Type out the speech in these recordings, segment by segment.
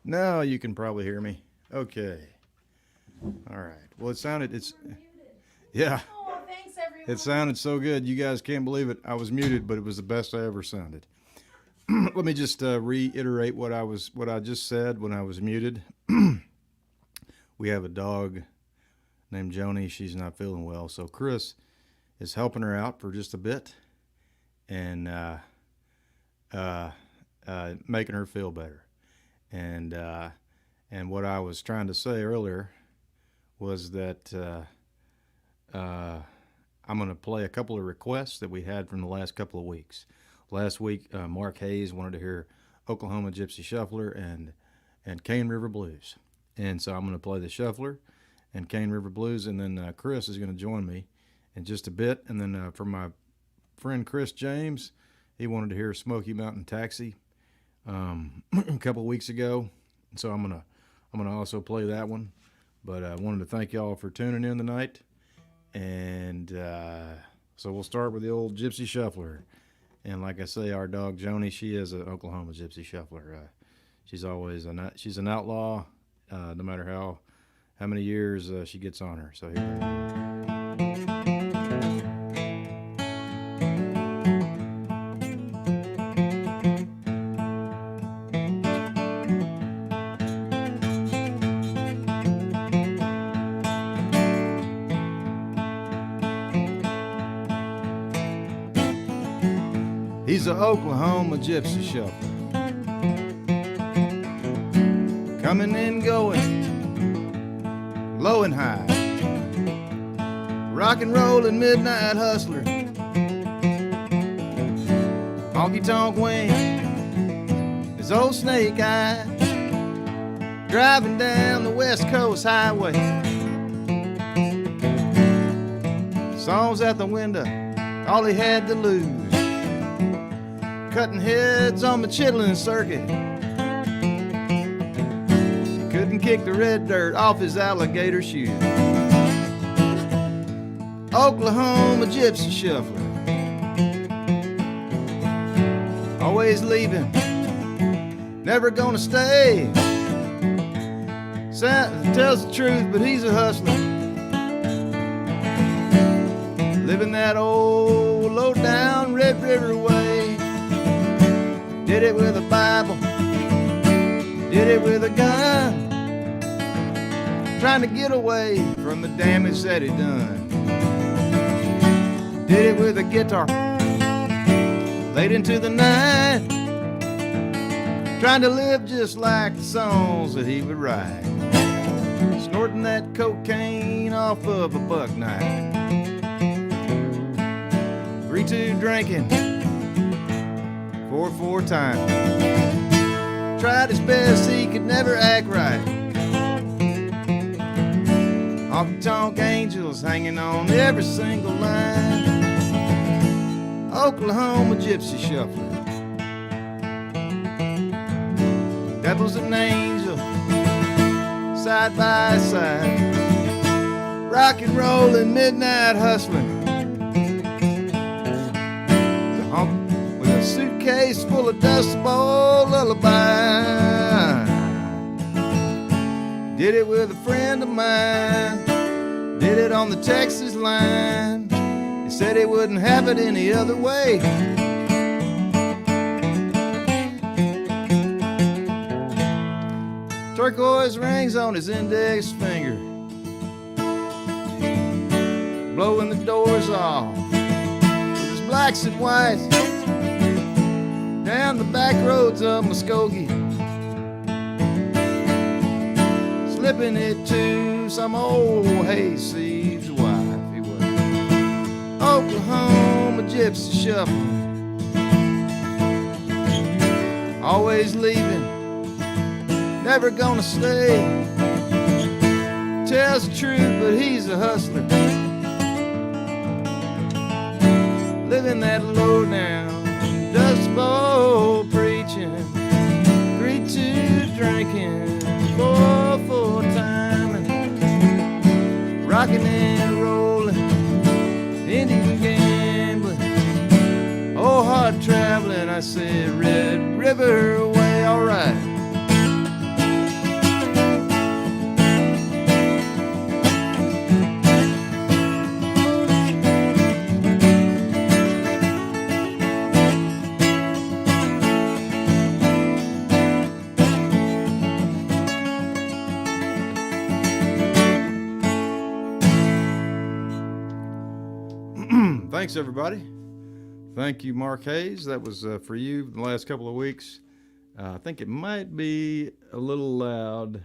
Now you can probably hear me. Okay. All right. Well, yeah, Oh, thanks everyone. it sounded so good. You guys can't believe it. I was muted, but it was the best I ever sounded. Let me just reiterate what I just said when I was muted. We have a dog named Joni. She's not feeling well, so Chris is helping her out for just a bit and making her feel better. And what I was trying to say earlier was that I'm going to play a couple of requests that we had from the last couple of weeks. Last week, Mark Hayes wanted to hear Oklahoma Gypsy Shuffler and Cane River Blues. And so I'm going to play the Shuffler and Cane River Blues, and then Chris is going to join me in just a bit. And then for my friend Chris James, he wanted to hear Smoky Mountain Taxi a couple of weeks ago. So I'm gonna also play that one. But I wanted to thank y'all for tuning in tonight. And so we'll start with the old Gypsy Shuffler. And like I say, our dog Joni, she is an Oklahoma Gypsy Shuffler. She's always she's an outlaw, no matter how many years she gets on her. So here we go. He's an Oklahoma Gypsy Shuffler, coming and going, low and high, rock and rollin' midnight hustler, honky tonk wing, his old snake eye, driving down the West Coast Highway. Songs out the window, all he had to lose, cutting heads on the chitlin' circuit. Couldn't kick the red dirt off his alligator shoes. Oklahoma Gypsy Shuffler, always leaving, never gonna stay. Tells the truth, but he's a hustler, living that old low-down Red River way. Did it with a Bible, did it with a gun, trying to get away from the damage that he done. Did it with a guitar, late into the night, trying to live just like the songs that he would write, snorting that cocaine off of a buck knife, 3-2 drinking 4-4 times. Tried his best, he could never act right. Honky tonk angels hanging on every single line. Oklahoma Gypsy Shuffler, devil's an angel, side by side, rock and rollin' midnight hustling. Suitcase full of Dust Bowl lullaby. Did it with a friend of mine, did it on the Texas line. He said he wouldn't have it any other way. Turquoise rings on his index finger, blowing the doors off with his blacks and whites down the back roads of Muskogee, slipping it to some old hayseed's wife. He was Oklahoma Gypsy Shuffler, always leaving, never gonna stay. Tells the truth, but he's a hustler, living that low down Dust Bowl preaching, 3-2 drinking, 4-4 timing, rocking and rolling, Indian gambling, oh hard traveling. I said Red River way, alright. thanks everybody. Thank you, Mark Hayes. That was for you the last couple of weeks. I think it might be a little loud.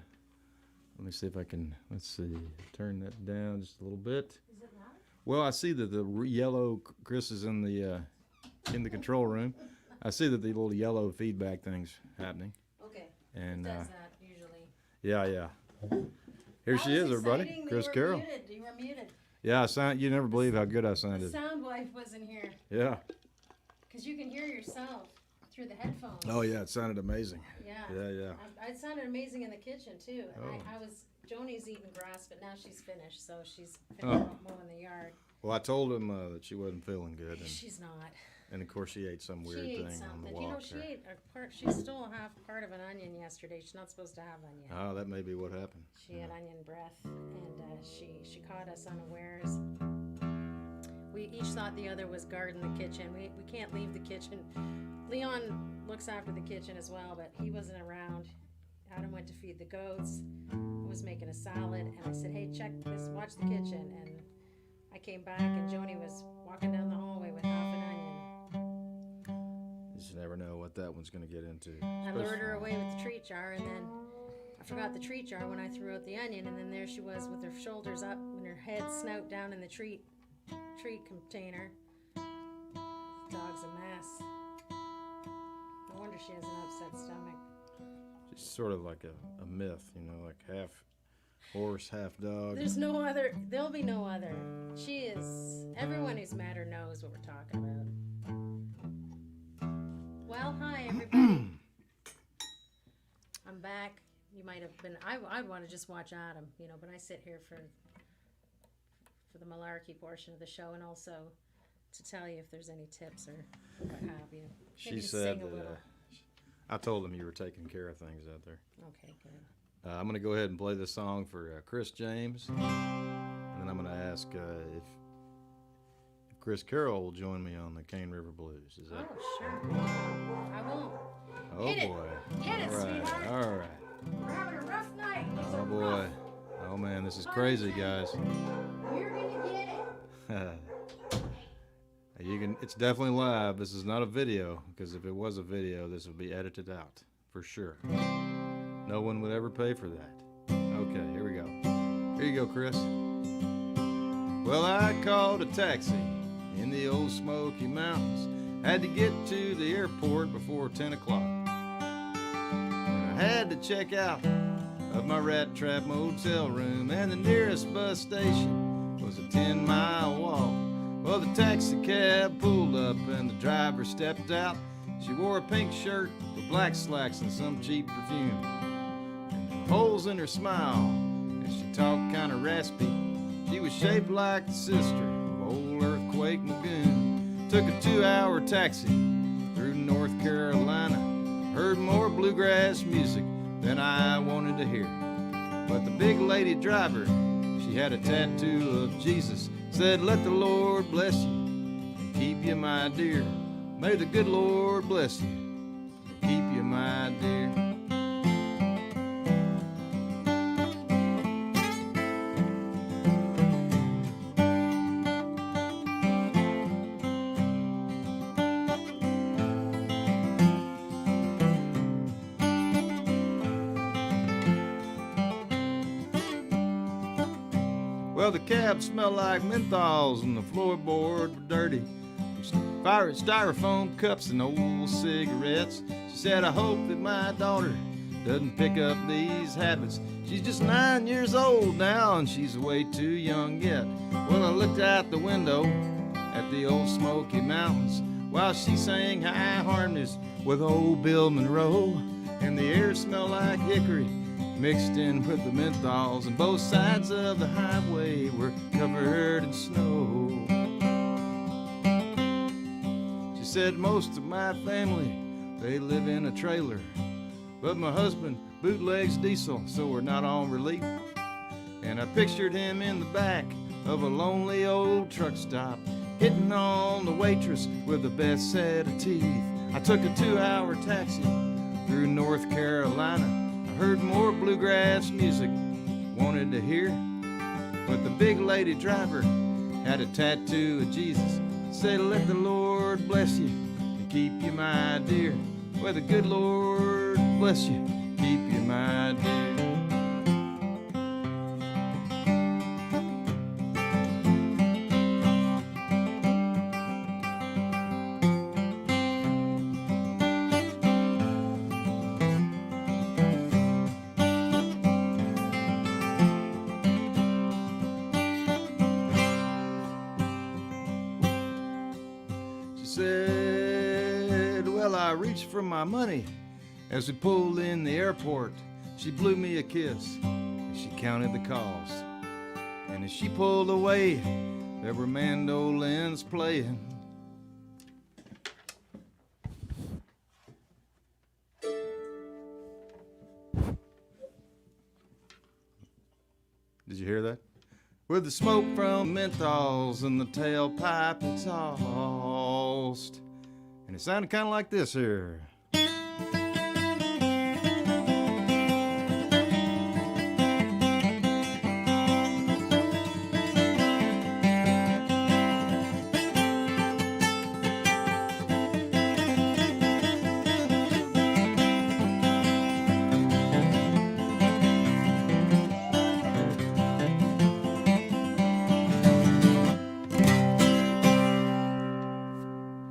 Let me see if I can, let's see, turn that down just a little bit. Is it loud? Well, I see that the yellow, Chris is in the control room. I see that the little yellow feedback thing's happening. Okay. And it does that usually. yeah. Here she is, everybody. Chris Carroll. You were muted. Yeah, you never believe how good I The sounded. sound wife wasn't here. Yeah. Because you can hear yourself through the headphones. Oh yeah, it sounded amazing. Yeah. Yeah. It sounded amazing in the kitchen too. Oh. Joni's eating grass, but now she's finished, so she's finished mowing the yard. Well, I told him that she wasn't feeling good, and, She's not. and of course she ate some weird She ate thing something. on the walk. She ate a part. She stole half part of an onion yesterday. She's not supposed to have onion. Oh, that may be what happened. She had onion breath, and she caught us unawares. We each thought the other was guarding the kitchen. We can't leave the kitchen. Leon looks after the kitchen as well, but he wasn't around. Adam went to feed the goats. I was making a salad, and I said, "Hey, check this. Watch the kitchen." And I came back, and Joni was walking down the hallway with half an onion. You just never know what that one's going to get into. I lured her away with the treat jar, and then I forgot the treat jar when I threw out the onion, and then there she was with her shoulders up and her head snout down in the treat container. Dog's a mess. No wonder she has an upset stomach. She's sort of like a myth, like half horse, half dog. There's no other. There'll be no other. She is. Everyone who's met her knows what we're talking about. Well, hi everybody. I'm back. You might have been. I'd want to just watch Adam, but I sit here for the malarkey portion of the show, and also to tell you if there's any tips or what have you. She said that I told him you were taking care of things out there. Okay, good. I'm going to go ahead and play this song for Chris James, and then I'm going to ask if Chris Carroll will join me on the Cane River Blues. Is that? Oh, sure. I won't. Oh Hit boy! It. Hit it, all right, sweetheart. all right. We're having a rough night. It's Oh boy! rough. Oh man, this is crazy, guys. You're gonna get it. It's definitely live. This is not a video, because if it was a video, this would be edited out for sure. No one would ever pay for that. Okay, here we go. Here you go, Chris. Well, I called a taxi in the old Smoky Mountains. Had to get to the airport before 10 o'clock. And I had to check out of my rat trap motel room, and the nearest bus station was a 10-mile walk. Well, the taxi cab pulled up and the driver stepped out. She wore a pink shirt with black slacks and some cheap perfume, and holes in her smile, and she talked kind of raspy. She was shaped like the sister of old Earthquake Lagoon. Took a 2-hour taxi through North Carolina. Heard more bluegrass music than I wanted to hear. But the big lady driver, she had a tattoo of Jesus. Said, "Let the Lord bless you and keep you, my dear. May the good Lord bless you and keep you, my dear." Well, the cab smelled like menthols and the floorboard were dirty. Styrofoam cups and old cigarettes. She said, "I hope that my daughter doesn't pick up these habits. She's just 9 years old now and she's way too young yet." Well, I looked out the window at the old Smoky Mountains while she sang high harmonies with old Bill Monroe. And the air smelled like hickory mixed in with the menthols, and both sides of the highway were covered in snow. She said, "Most of my family, they live in a trailer, but my husband bootlegs diesel, so we're not on relief." And I pictured him in the back of a lonely old truck stop, hitting on the waitress with the best set of teeth. I took a 2-hour taxi through North Carolina. Heard more bluegrass music, wanted to hear, but the big lady driver had a tattoo of Jesus. Said, let the Lord bless you and keep you, my dear. Well, the good Lord bless you, keep you, my dear. She said, well, I reached for my money as we pulled in the airport. She blew me a kiss and she counted the cost. And as she pulled away, there were mandolins playing. Did you hear that? With the smoke from menthols and the tailpipe exhaust. And it sounded kind of like this here.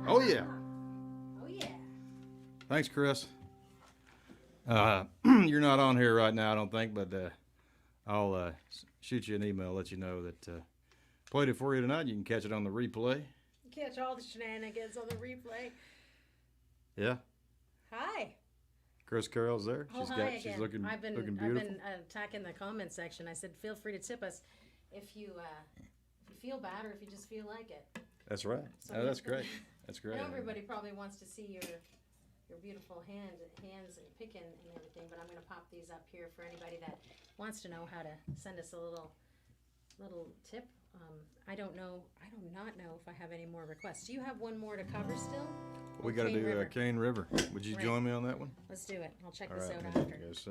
Oh yeah. Oh yeah. Thanks, Chris. You're not on here right now, I don't think, but I'll shoot you an email, let you know that played it for you tonight. You can catch it on the replay. Catch all the shenanigans on the replay. Yeah, Hi. Chris Carroll's there. Oh, hi again. She's looking I've been beautiful. attacking the comment section. I said, feel free to tip us if you feel bad or if you just feel like it. That's right. So Oh, that's great. That's I great. know everybody probably wants to see your beautiful hands and picking and everything, but I'm going to pop these up here for anybody that wants to know how to send us a little tip. I do not know if I have any more requests. Do you have one more to cover still? We got to Cane do River. Cane River. Would you Right. join me on that one? Let's do it. I'll check All this right. out after. Yes,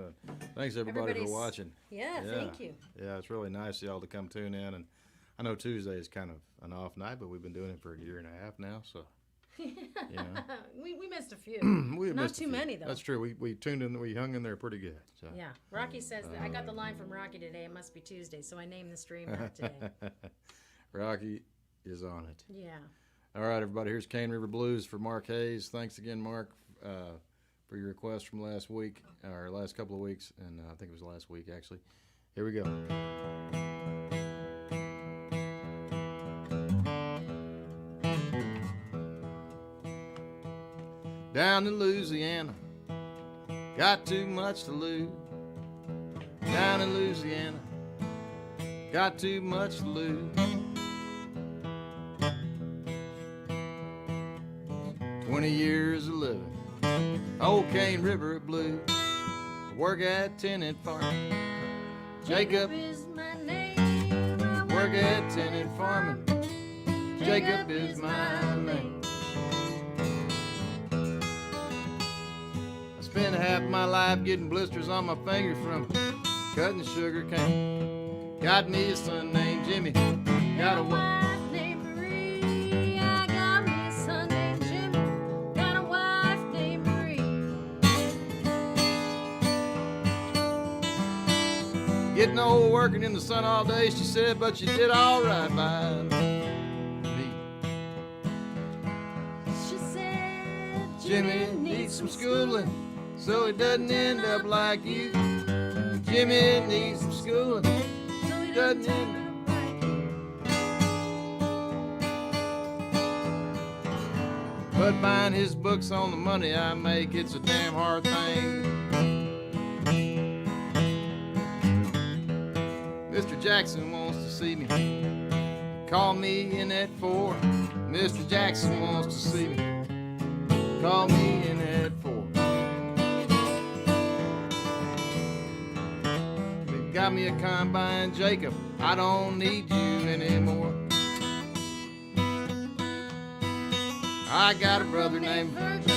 thanks everybody for Everybody's- watching. Yeah, thank you. Yeah, it's really nice of y'all to come tune in. And I know Tuesday is kind of an off night, but we've been doing it for a year and a half now. So we missed a few. we Not missed a too few. many, though. That's true. We tuned in. We hung in there pretty good. So. Yeah, Rocky says that. I got the line from Rocky today. It must be Tuesday, so I named the stream that today. Rocky is on it. Yeah. All right, everybody. Here's Cane River Blues for Mark Hayes. Thanks again, Mark, for your request from last week, or last couple of weeks, and I think it was last week actually. Here we go. Down in Louisiana, got too much to lose. Down in Louisiana, got too much to lose. 20 years of living, old Cane River Blues. Work at tenant farming. Jacob is my name. I work at tenant farming. Jacob is my name. I spent half my life getting blisters on my fingers from cutting sugar cane. Got me a son named Jimmy. Got a wife named Marie. I got me a son named Jimmy. Got a wife named Marie. getting old working in the sun all day, she said, but you did all right by me. She said, Jimmy needs some schooling so he doesn't end up like you. Jimmy needs some schooling so he doesn't doesn't end end up like you. But buying his books on the money I make, it's a damn hard thing. Mr. Jackson wants to see me. Call me in at 4. Mr. Jackson wants to see me. Call me in at 4. They got me a combine, Jacob. I don't need you anymore. I got a brother named Virgil.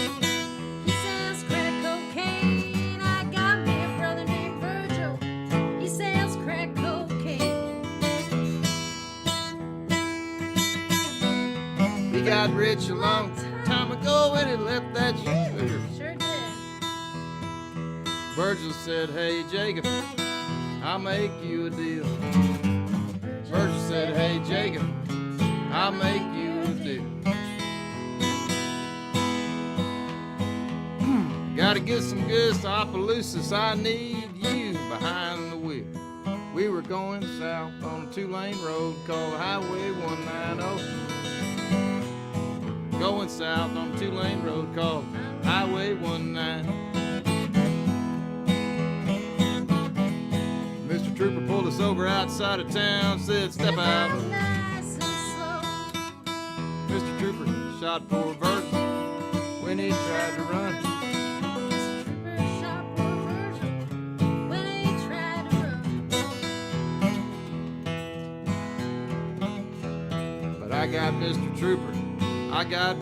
He sells crack cocaine. I got me a brother named Virgil. He sells crack cocaine. He He got rich a long time ago when he left that sugar. Sure did. Virgil said, hey, Jacob, I'll make you a deal. Virgil said, hey, Jacob, I'll make you a deal. Gotta get some good to Opelousas. I need you behind the wheel. We were going south on a 2-lane road called Highway 190. Going south on a 2-lane road called Highway 190. Mr. Trooper pulled us over outside of town, said, step out. Mr. Trooper shot poor Virgil when he tried to run. I got Mr. Trooper, I got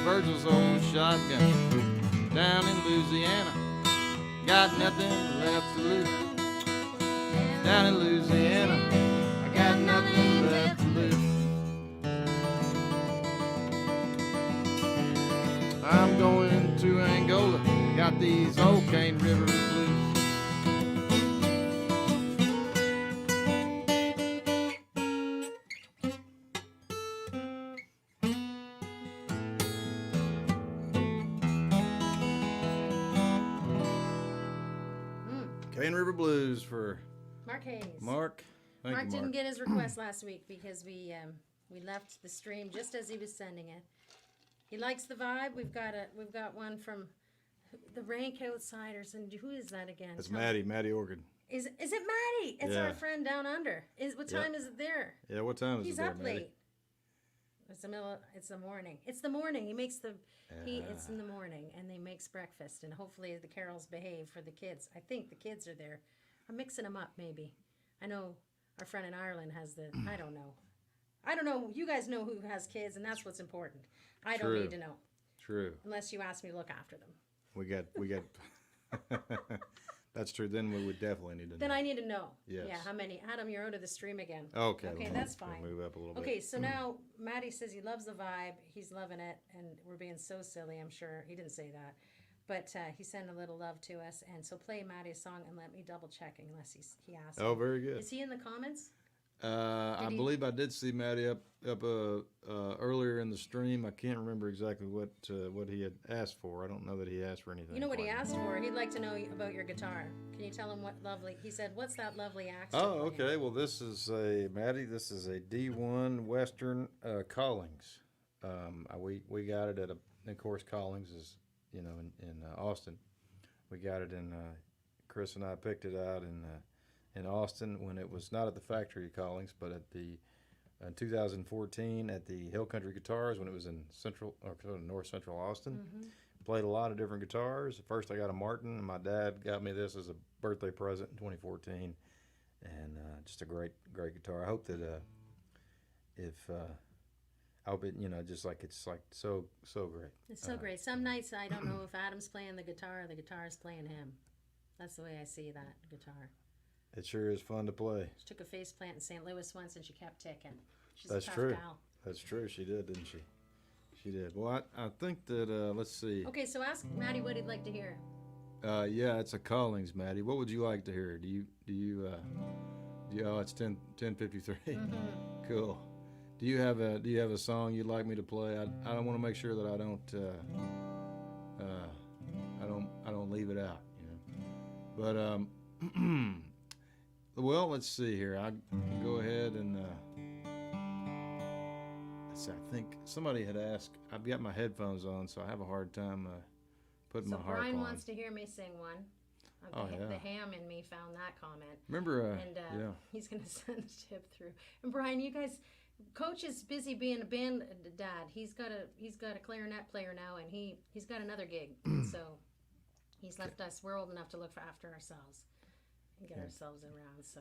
Virgil's old shotgun. Down in Louisiana, got nothing left to lose. Down in Louisiana, I got nothing left to lose. I'm going to Angola, got these old Cane River blues. Cane River Blues for Mark Hayes. Mark. Thank Mark you, didn't get his request last week because we left the stream just as he was sending it. He likes the vibe. We've got one from the Rank Outsiders, and who is that again? It's Maddie Organ. Is it Maddie? It's Yeah. our friend down under. What time is it there? Yeah, what time is He's it there, up Maddie? late. It's the middle. It's the morning. It's the morning. He makes the. It's in the morning, and they makes breakfast, and hopefully the carols behave for the kids. I think the kids are there. I'm mixing them up, maybe. I know our friend in Ireland has the. I don't know. You guys know who has kids, and that's what's important. I don't need to know. True. Unless you ask me to look after them. We got. That's true. Then we would definitely need to know. Then I need to know. Yes. Yeah, how many? Adam, you're out of the stream again. Okay. Okay, we'll that's fine. Move up a little bit. Okay, so now Maddie says he loves the vibe. He's loving it, and we're being so silly, I'm sure. He didn't say that. But he sent a little love to us. And so play Maddie's song and let me double check unless he asked. Oh, very good. Is he in the comments? I believe I did see Maddie up earlier in the stream. I can't remember exactly what he had asked for. I don't know that he asked for anything. You know what he asked for? He'd like to know about your guitar. Can you tell him what lovely? He said, "What's that lovely accent?" Oh, okay. Well, this is a Maddie. This is a D1 Western Collings. We got it of course, Collings is in Austin. We got it in. Chris and I picked it out in Austin when it was not at the factory Collings, but at the in 2014 at the Hill Country Guitars when it was in North Central Austin. Mm-hmm. Played a lot of different guitars. First I got a Martin, and my dad got me this as a birthday present in 2014, and just a great guitar. I hope that I hope it just like it's like so great. It's so great. Some nights I don't know if Adam's playing the guitar or the guitar is playing him. That's the way I see that guitar. It sure is fun to play. She took a face plant in St. Louis once and she kept ticking. She's That's a tough true. gal. That's true. She did, didn't she? She did. Well, I think that let's see. Okay, so ask Maddie what he'd like to hear. Yeah, it's a Collings, Maddie. What would you like to hear? Do you oh, it's 10:53. Mm-hmm. Cool. Do you have a song you'd like me to play? I want to make sure that I don't leave it out, But well, let's see here. I go ahead and let's see, I think somebody had asked. I've got my headphones on, so I have a hard time putting my harp on. Brian wants to hear me sing one. Oh, yeah. The ham in me found that comment. Remember, and he's going to send a tip through. And Brian, you guys, Coach is busy being a band dad. He's got a clarinet player now, and he's got another gig. So he's left us. We're old enough to look after ourselves and get ourselves around. So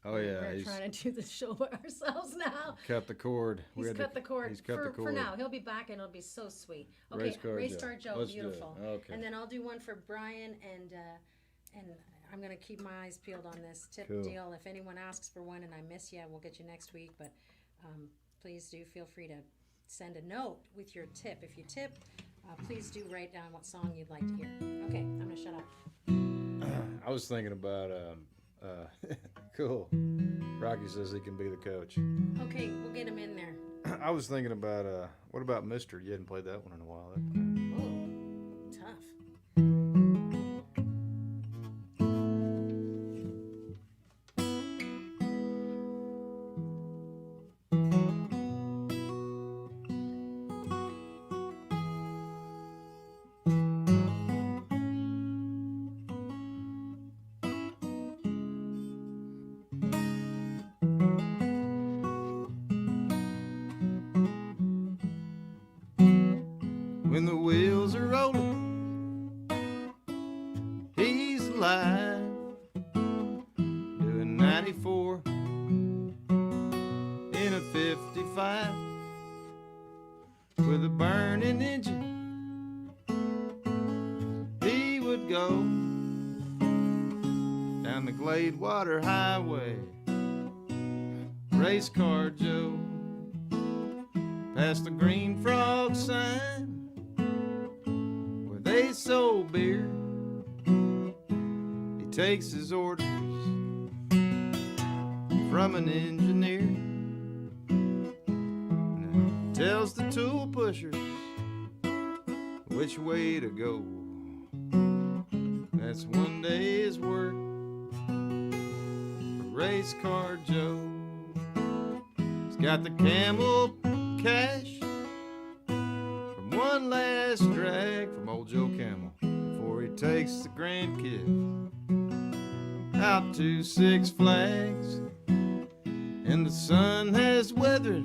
we're trying to do the show by ourselves now. Cut the cord. He's cut the cord. He's cut the cord For now. He'll be back, and it'll be so sweet. Okay, Race Car Joe, Let's beautiful. do it. Okay. And then I'll do one for Brian, and I'm going to keep my eyes peeled on this tip deal. If anyone asks for one and I miss you, we'll get you next week. But please do feel free to send a note with your tip. If you tip, please do write down what song you'd like to hear. Okay, I'm gonna shut up. I was thinking about cool. Rocky says he can be the coach. Okay, we'll get him in there. I was thinking about what about Mister? You hadn't played that one in a while. Oh, tough. When the wheels are rolling, he's alive, doing 94 in a 55 with a burning engine. He would go down the Gladewater Highway, race car Joe, past the Green Frog sign where they sold beer. He takes his orders from an engineer, and tells the tool pushers which way to go. That's one day's work for race car Joe. He's got the camel cash from one last drag from old Joe Camel before he takes the grandkid out to Six Flags. And the sun has weathered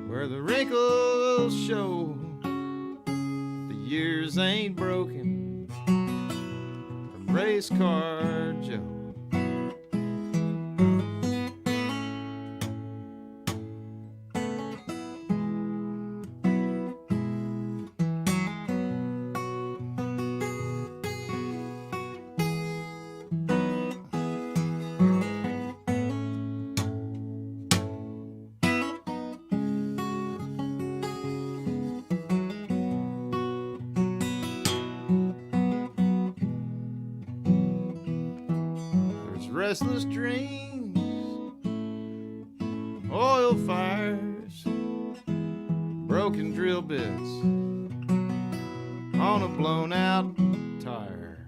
where the wrinkles show. The years ain't broken from race car Joe. Restless dreams, oil fires, broken drill bits on a blown out tire.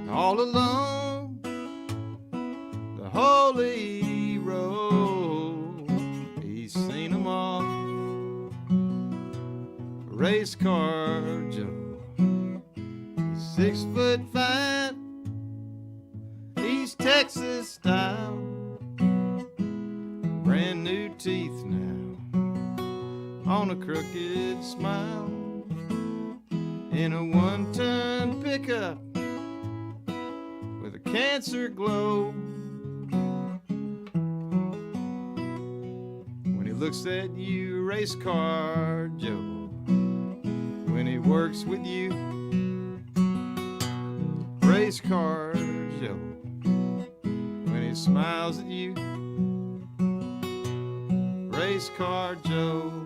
All along the holy road, he's seen them all. Race car Joe, he's 6'5", Texas style, brand new teeth now on a crooked smile, in a 1-ton pickup with a cancer glow. When he looks at you, race car Joe, when he works with you, race car Joe, he smiles at you, race car Joe.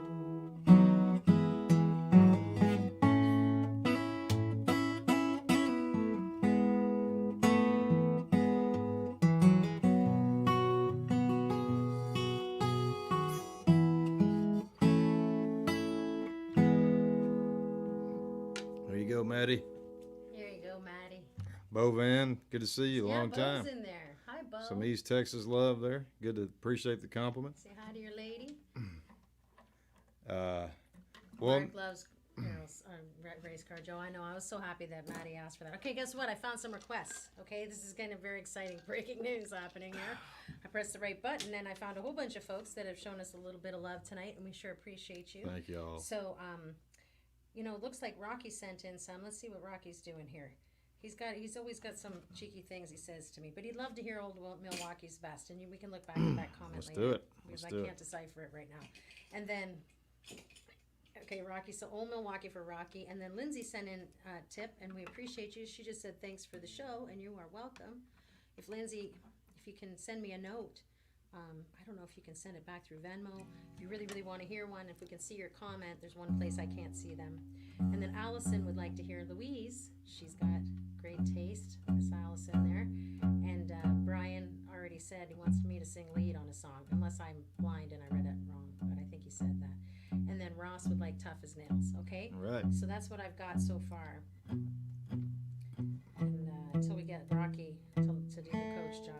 There you go, Maddie. Here you go, Maddie. Bo Van, good to see you. Yeah, Long time. Bo's in there. Hi, Bo. Some East Texas love there. Good to appreciate the compliment. Say hi to your lady. Well, Mark loves race car Joe. I know. I was so happy that Maddie asked for that. Okay, guess what? I found some requests. Okay, this is kind of very exciting breaking news happening here. I pressed the right button and I found a whole bunch of folks that have shown us a little bit of love tonight, and we sure appreciate you. Thank you all. So, it looks like Rocky sent in some. Let's see what Rocky's doing here. He's always got some cheeky things he says to me, but he'd love to hear old Milwaukee's best, and we can look back at that comment Let's later. do it. Because Let's do I can't decipher it right now. And then, okay, Rocky, so old Milwaukee for Rocky, and then Lindsay sent in a tip, and we appreciate you. She just said thanks for the show, and you are welcome. If Lindsay, if you can send me a note, I don't know if you can send it back through Venmo. If you really, really want to hear one, if we can see your comment, there's one place I can't see them. And then Allison would like to hear Louise. She's got great taste, Miss Allison there. And Brian already said he wants me to sing lead on a song, unless I'm blind and I read it wrong, but I think he said that. And then Ross would like Tough as Nails, okay? All right. So that's what I've got so far. And until we get Rocky to do the coach job.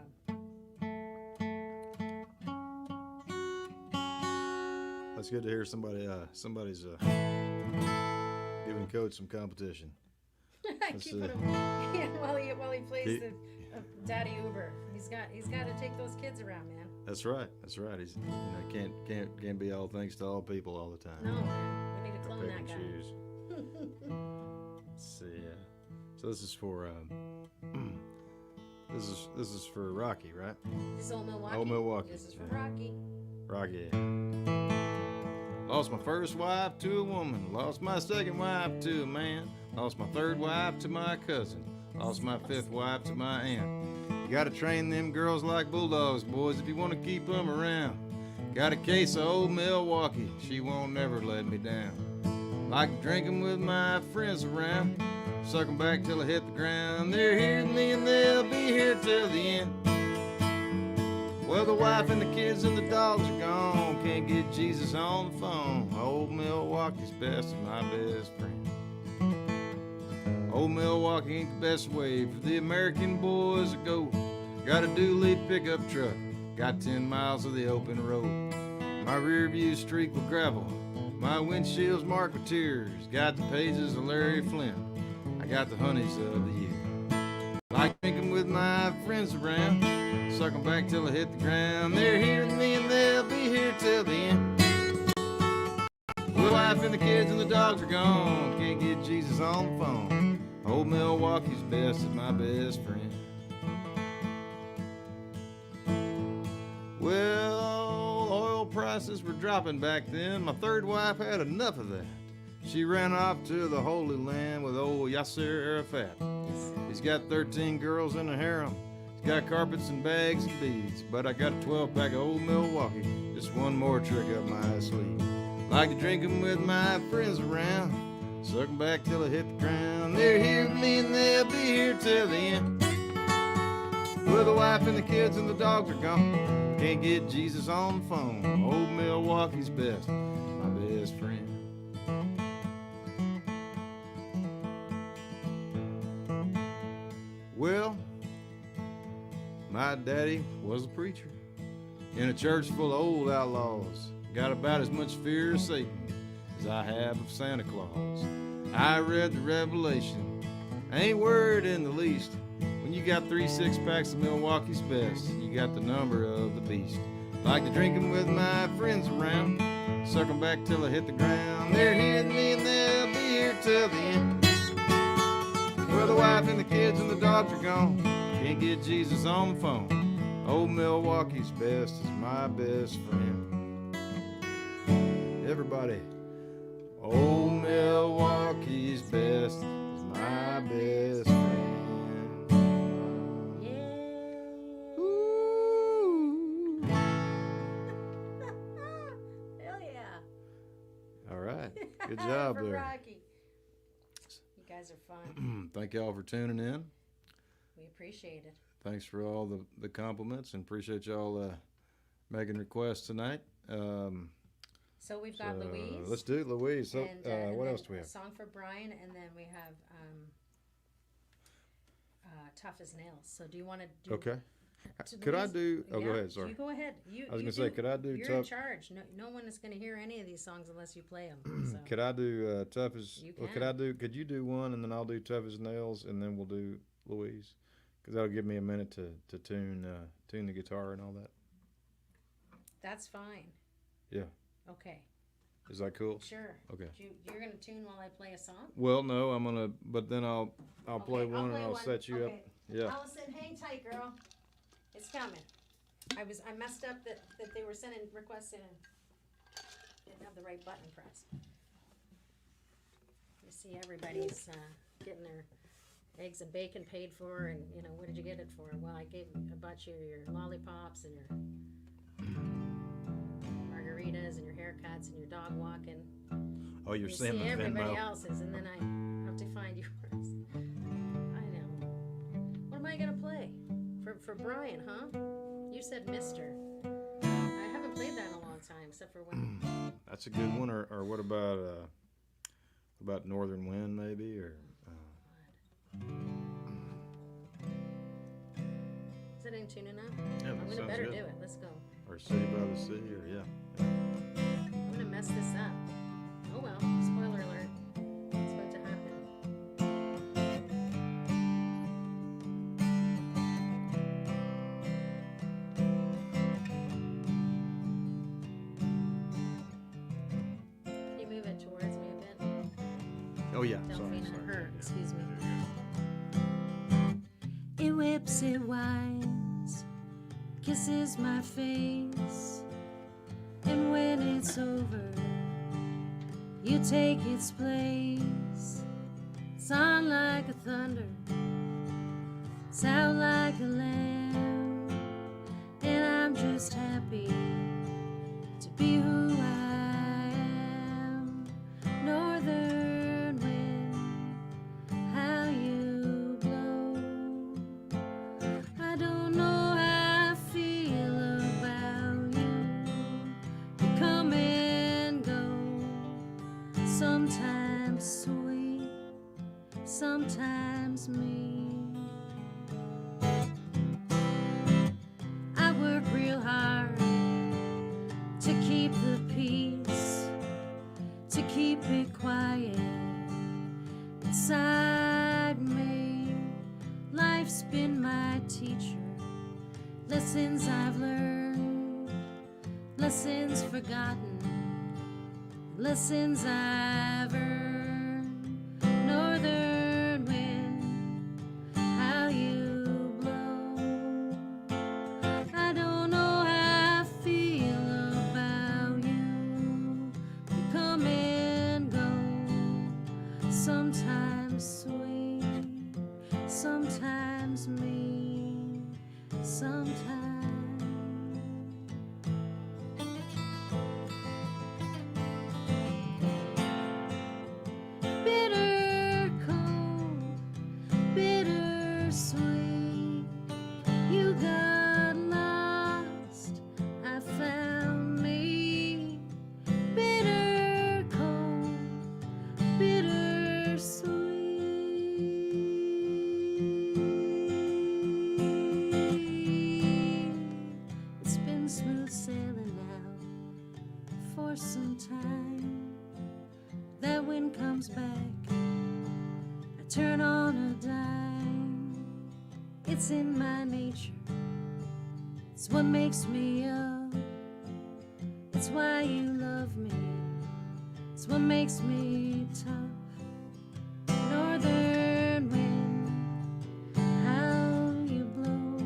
That's good to hear somebody's giving coach some competition. Keeping him while he plays the Daddy Uber. He's got to take those kids around, man. That's right. He's can't be all thanks to all people all the time. No, man. We need to clone that guy. Choose. Let's see. So this is for this is for Rocky, right? This is Old Milwaukee. Old Milwaukee. This is for Rocky. Rocky. Lost my first wife to a woman. Lost my second wife to a man. Lost my third wife to my cousin. Lost my fifth wife to my aunt. You gotta train them girls like bulldogs, boys, if you want to keep them around. Got a case of old Milwaukee. She won't never let me down. Like drinking with my friends around. Suck 'em back till I hit the ground. They're here with me and they'll be here till the end. Well, the wife and the kids and the dogs are gone. Can't get Jesus on the phone. Old Milwaukee's best and my best friend. Old Milwaukee ain't the best way for the American boys to go. Got a dually pickup truck. Got 10 miles of the open road. My rear view streaked with gravel. My windshield's marked with tears. Got the pages of Larry Flint. I got the honeys of the year. Like drinking with my friends around. Suck 'em back till I hit the ground. They're here with me and they'll be here till the end. The wife and the kids and the dogs are gone. Can't get Jesus on the phone. Old Milwaukee's best is my best friend. Well, oil prices were dropping back then. My third wife had enough of that. She ran off to the Holy Land with old Yasser Arafat. He's got 13 girls in a harem. He's got carpets and bags and beads. But I got a 12-pack of old Milwaukee. Just one more trick up my sleeve. Like to drink 'em with my friends around. Suck 'em back till I hit the ground. They're here with me and they'll be here till the end. Well, the wife and the kids and the dogs are gone. Can't get Jesus on the phone. Old Milwaukee's best, my best friend. Well, my daddy was a preacher in a church full of old outlaws. Got about as much fear of Satan as I have of Santa Claus. I read the Revelation, ain't worried in the least. When you got 3 6-packs of Milwaukee's best, you got the number of the beast. Like to drink 'em with my friends around. Suck 'em back till I hit the ground. They're here with me and they'll be here till the end. Well, the wife and the kids and the dogs are gone. Can't get Jesus on the phone. Old Milwaukee's best is my best friend. Everybody. Old Milwaukee's best is my best friend. Yeah. Ooh. Hell yeah. All right. Good job For there. Rocky. You guys are fun. Thank y'all for tuning in. We appreciate it. Thanks for all the compliments and appreciate y'all making requests tonight. So we've got Louise. Let's do Louise. So, and what then else do we a have? song for Brian, and then we have Tough as Nails. So do you want to do? Okay. to Could I Louise? do? Oh, go Yeah, ahead. Sorry. You go ahead. I was gonna say, could I do You're in Tough? charge. No one is going to hear any of these songs unless you play them. So. Could I do Tough as? You Well, can. Could you do one and then I'll do Tough as Nails and then we'll do Louise, because that'll give me a minute to tune the guitar and all that. That's fine. Yeah. Okay. Is that cool? Sure. Okay. You're going to tune while I play a song? Well, no, I'm gonna. But then I'll play Okay, one and play I'll one. set you Okay. up. Yeah. Allison, hang tight, girl. It's coming. I messed up that they were sending requests in. Didn't have the right button pressed. You see, everybody's getting their eggs and bacon paid for, and what did you get it for? Well, I gave a bunch of your lollipops and your margaritas and your haircuts and your dog walking. Oh, you're You seeing see the everybody Venmo. else's, and then I have to find yours. I know. What am I gonna play for Brian? Huh? You said Mister. I haven't played that in a long time, except for when. That's a good one. Or what about Northern Wind maybe? Or Is that in tune enough? yeah, I'm that gonna sounds better good. do it. Let's go. Or City by the Sea. Or yeah. I'm gonna mess this up. Oh well. Spoiler alert. It's about to happen. Can you move it towards me a bit? Oh yeah. Delphina, Sorry. her, Yeah. excuse me. There you It whips, it whines, kisses my face, and when it's over, you take its place. Sound like a thunder, sound like a lamb, and I'm just happy to be who I am. Northern wind, how you blow. I don't know how I feel about you. You come and go, sometimes sweet, sometimes mean. I work real hard to keep the peace, to keep it quiet inside me. Life's been my teacher, lessons I've learned, lessons forgotten, lessons I've earned. Northern wind, how you blow. I don't know how I feel about you. You come and go, sometimes sweet, sometimes mean, sometimes. Bitter cold, bitter sweet. You got lost, I found me. Bitter cold, bitter sweet. It's been smooth sailing now for some time. That wind comes back, I turn on a dime. It's in my nature, it's what makes me up. It's why you love me, it's what makes me tough. Northern wind, how you blow.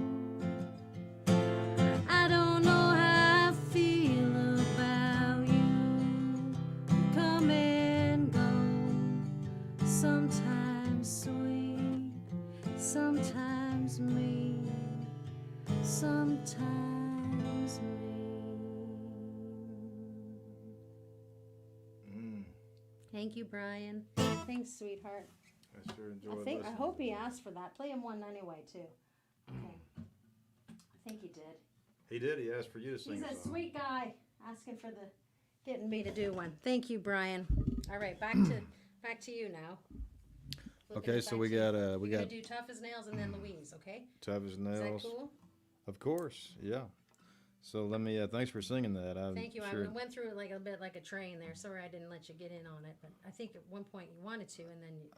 I don't know how I feel about you. You come and go, sometimes sweet, sometimes mean, sometimes mean. Thank you, Brian. Thanks, sweetheart. I sure enjoyed I listening. hope he asked for that. Play him one anyway, too. Okay. I think he did. He did. He asked for you to sing He's a a song. sweet guy, asking for getting me to do one. Thank you, Brian. All right, back to you now. Flipping Okay, it so back we to you. got We're we gonna got do tough as nails and then Louise. Okay? Tough as Is Nails. that cool? Of course, yeah. So let me. Thanks for singing that. I'm Thank you. Sure, I went through it like a bit like a train there. Sorry, I didn't let you get in on it, but I think at one point you wanted to, and then you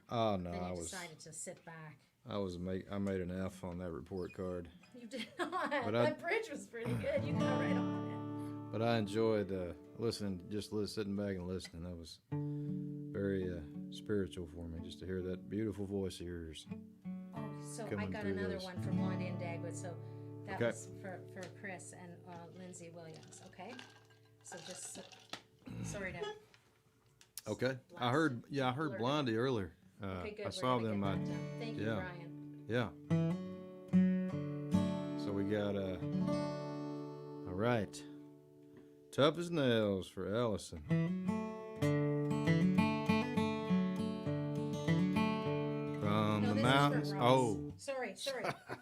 oh no, then I you was decided to sit back. I made an F on that report card, You did not. But That bridge was pretty good. You got right on but I enjoyed listening, sitting back and listening. That was very spiritual for me, just to hear that beautiful voice of yours. it. Oh, so I Coming got through another those. one from Blondie and Dagwood. So that Okay. was for Chris and Lindsay Williams. Okay. So just sorry to. Okay, I heard Blondie earlier. Okay, good. I We're saw gonna them. get that done. Thank you, yeah. Brian. Yeah. So we got all All right. Tough as nails for Allison. From No, the this mountains. is for Ross. Oh. Sorry.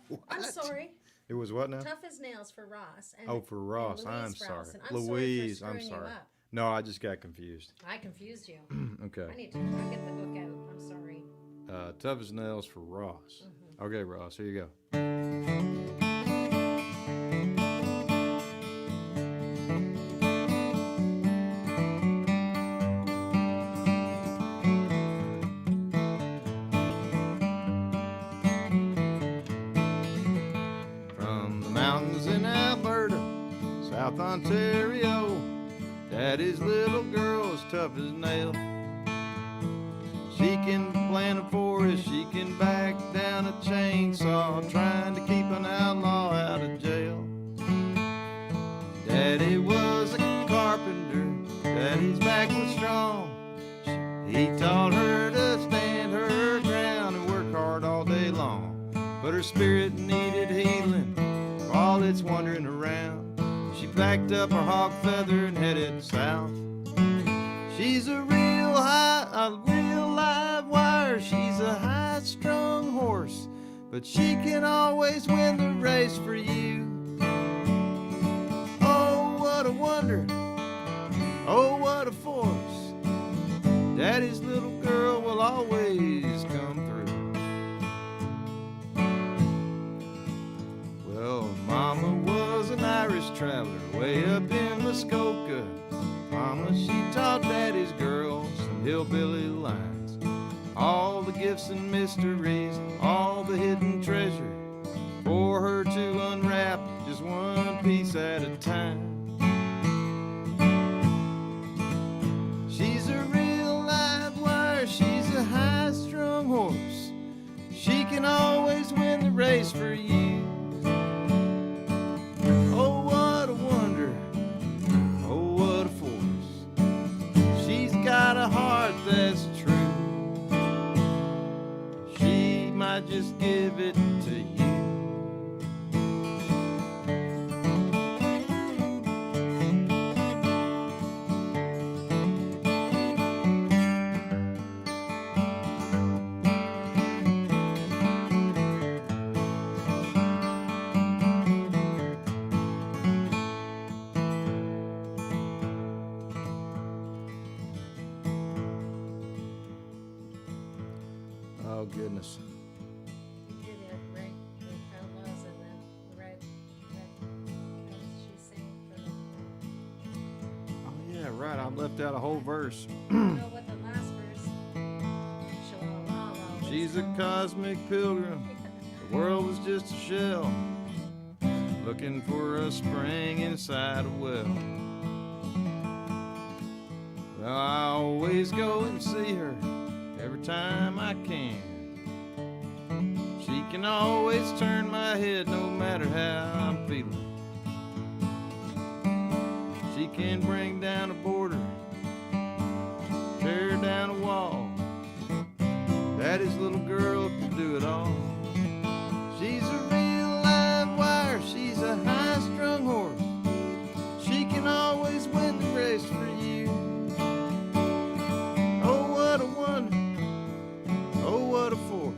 What? I'm sorry. It was what now? Tough as nails for Ross. And, Oh, for Ross. and Louise I'm for sorry. Allison. I'm Louise, sorry for I'm screwing sorry. you up. No, I just got confused. I confused you. Okay. I need to I'll get the book out. I'm sorry. Tough as nails for Ross. Mm-hmm. Okay, Ross, here you go. From the mountains in Alberta, South Ontario, Daddy's little girl is tough as nails. She can plant a forest, she can back down a chainsaw, trying to keep an outlaw out of jail. Daddy was a carpenter, Daddy's back was strong. He taught her to stand her ground and work hard all day long. But her spirit needed healing while it's wandering around. She packed up her hog feather and headed south. She's a real live wire. She's a high-strung horse, but she can always win the race for you. Oh, what a wonder. Oh, what a force. Daddy's little girl will always come through. Well, Mama was an Irish traveler way up in Muskoka. Mama, she taught Daddy's girls some hillbilly lines. All the gifts and mysteries, all the hidden treasure, for her to unwrap just one piece at a time. She's a real live wire, she's a high-strung horse. She can always win the race for you. Oh, what a wonder, oh, what a force. She's got a heart that's true. She might just give it to you. Oh, goodness. You did it right. The outlaws and then the red. She's saying for the. Oh, yeah, right. I left out a whole verse. I don't know what the last verse. Shalom. She's a cosmic pilgrim. The world was just a shell, looking for a spring inside a well. Well, I always go and see her every time I can. She can always turn my head no matter how I'm feeling. She can bring down a border, tear down a wall. Daddy's little girl can do it all. She's a real live wire, she's a high-strung horse. She can always win the race for you. Oh, what a wonder, oh, what a force.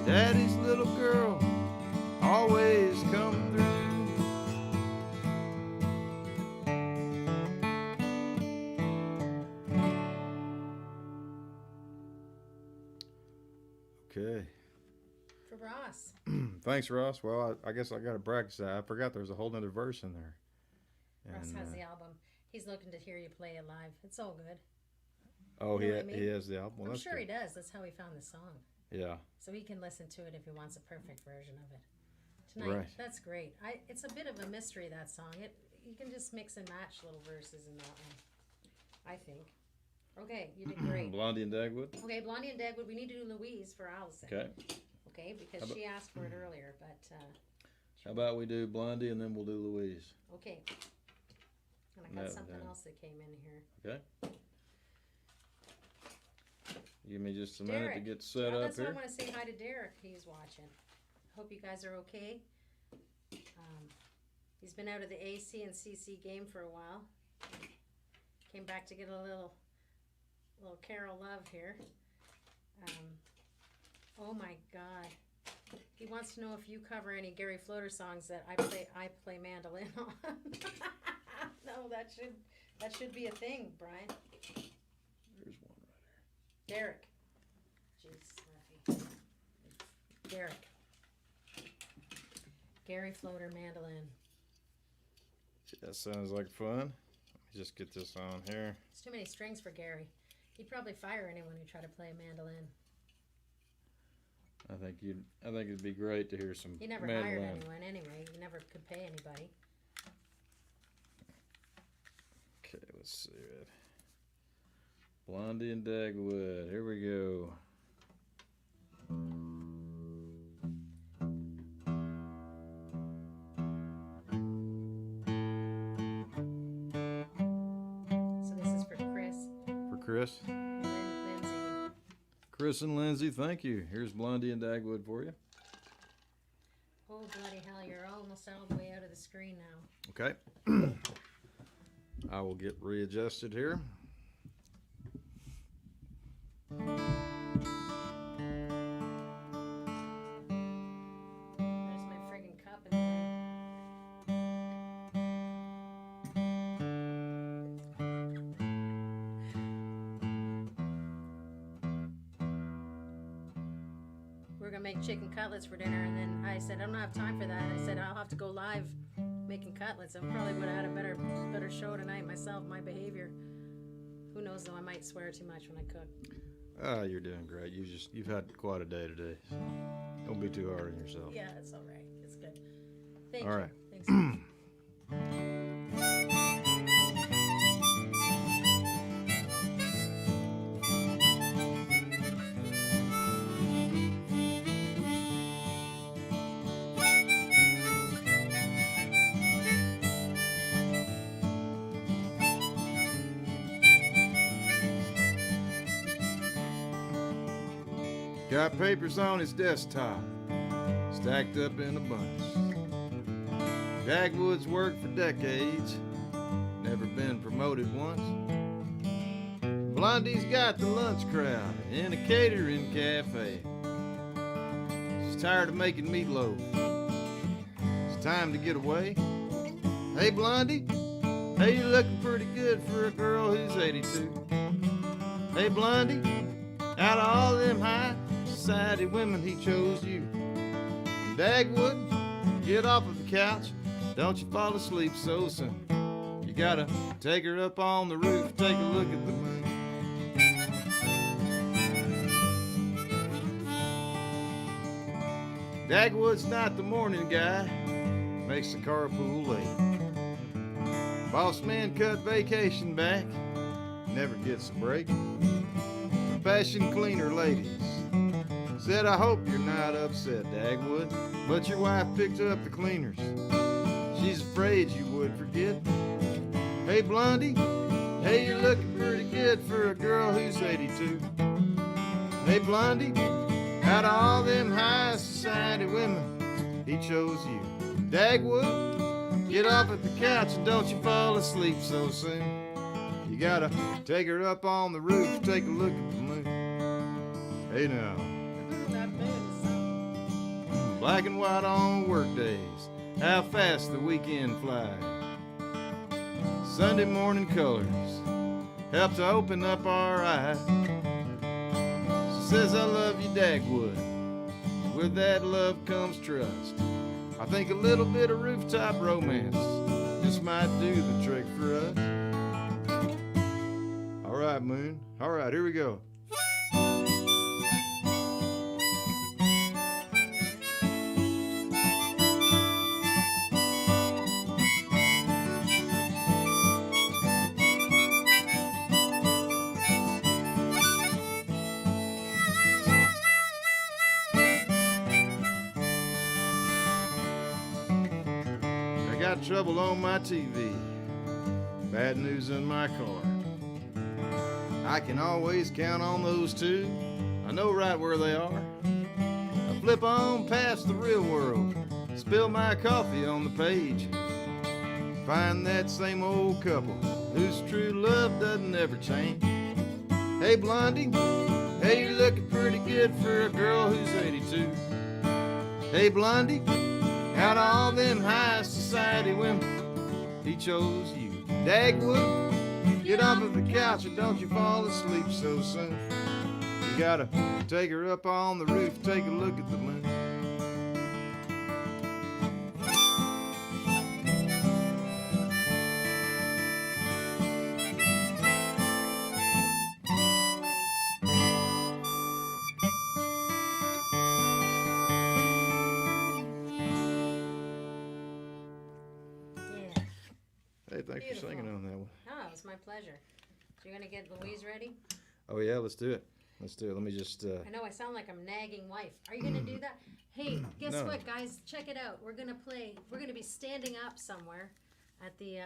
Daddy's little girl always come through. Okay. For Ross. Thanks, Ross. Well, I guess I got to practice that. I forgot there was a whole nother verse in there. Ross And, has the album. He's looking to hear you play it live. It's all good. oh, You know what I mean? he has the album. Well, I'm that's sure he good. does. That's how he found the song. Yeah. So he can listen to it if he wants a perfect version of it. Tonight, Right. that's great. It's a bit of a mystery, that song. You can just mix and match little verses in that one, I think. Okay, you did great. Blondie and Dagwood. Okay, Blondie and Dagwood, we need to do Louise for Allison. Okay. Okay, because she asked for it earlier, but How about we do Blondie and then we'll do Louise? okay. And I got No, something no. else that came in here. Okay. Give me just a minute to Derek. get set up That's why I here. want to say hi to Derek. He's watching. Hope you guys are okay. He's been out of the AC and CC game for a while. Came back to get a little Carol love here. Oh my God. He wants to know if you cover any Gary Floater songs that I play mandolin on. No, that should be a thing, Brian. There's one right there. Derek. Jeez, Murphy. Derek. Gary Floater mandolin. That sounds like fun. Let me just get this on here. It's too many strings for Gary. He'd probably fire anyone who tried to play a mandolin. I think it'd be great to hear some He never mandolin. hired anyone anyway. He never could pay anybody. Okay, let's see it. Blondie and Dagwood. Here we go. So this is for Chris For Chris. and Lindsay. Chris and Lindsay, thank you. Here's Blondie and Dagwood for you. Oh, bloody hell, you're almost all the way out of the screen now. Okay. I will get readjusted here. There's my friggin' cup in there. We're gonna make chicken cutlets for dinner, and then I said I don't have time for that. I said I'll have to go live making cutlets. I probably would have had a better show tonight myself. My behavior. Who knows though? I might swear too much when I cook. Ah, you're doing great. You've had quite a day today. So don't be too hard on yourself. Yeah, it's all right. It's good. Thank All you. right. Thanks. Got papers on his desktop, stacked up in a bunch. Dagwood's worked for decades, never been promoted once. Blondie's got the lunch crowd in a catering cafe. She's tired of making meatloaf. It's time to get away. Hey Blondie, hey, you're looking pretty good for a girl who's 82. Hey Blondie, out of all them high society women, he chose you. Dagwood, get off of the couch. Don't you fall asleep so soon. You gotta take her up on the roof, take a look at the moon. Dagwood's not the morning guy, makes the carpool late. Boss man cut vacation back, never gets a break. Fashion cleaner ladies said, I hope you're not upset, Dagwood, but your wife picked up the cleaners. She's afraid you would forget. Hey Blondie, hey, you're looking pretty good for a girl who's 82. Hey Blondie, out of all them high society women, he chose you. Dagwood, get off at the couch and don't you fall asleep so soon. You gotta take her up on the roof, take a look at the moon. Hey now. That moon's Black and white on work days, how fast the weekend flies. Sunday morning colors help to open up our eyes. She says, I love you, Dagwood. With that love comes trust. I think a little bit of rooftop romance just might do the trick for us. All right, Moon. All right, here we go. I got trouble on my TV, bad news in my car. I can always count on those two. I know right where they are. I flip on past the real world, spill my coffee on the page. find that same old couple whose true love doesn't ever change. Hey Blondie, hey, you're looking pretty good for a girl who's 82. Hey Blondie, out of all them high society women, he chose you. Dagwood, get off of the couch and don't you fall asleep so soon. You gotta take her up on the roof, take a look at the moon. Yeah. Hey, thanks Beautiful. for singing on that one. Oh, it's my pleasure. So you're gonna get Louise ready? Oh yeah, let's do it. Let's do it. Let me just. I know I sound like I'm nagging wife. Are you gonna do that? Hey, guess No. what, guys? Check it out. We're gonna play. We're gonna be standing up somewhere at the.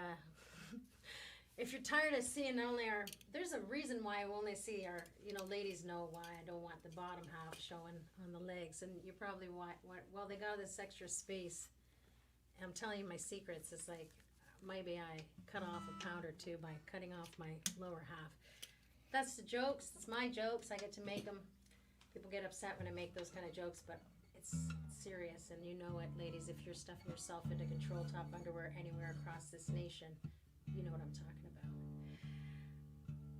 If you're tired of seeing only our, there's a reason why I only see our. Ladies know why I don't want the bottom half showing on the legs, and you probably want. Well, they got this extra space. I'm telling you my secrets. It's like maybe I cut off a pound or two by cutting off my lower half. That's the jokes. It's my jokes. I get to make them. People get upset when I make those kind of jokes, but it's serious, and you know it, ladies. If you're stuffing yourself into control top underwear anywhere across this nation, you know what I'm talking about.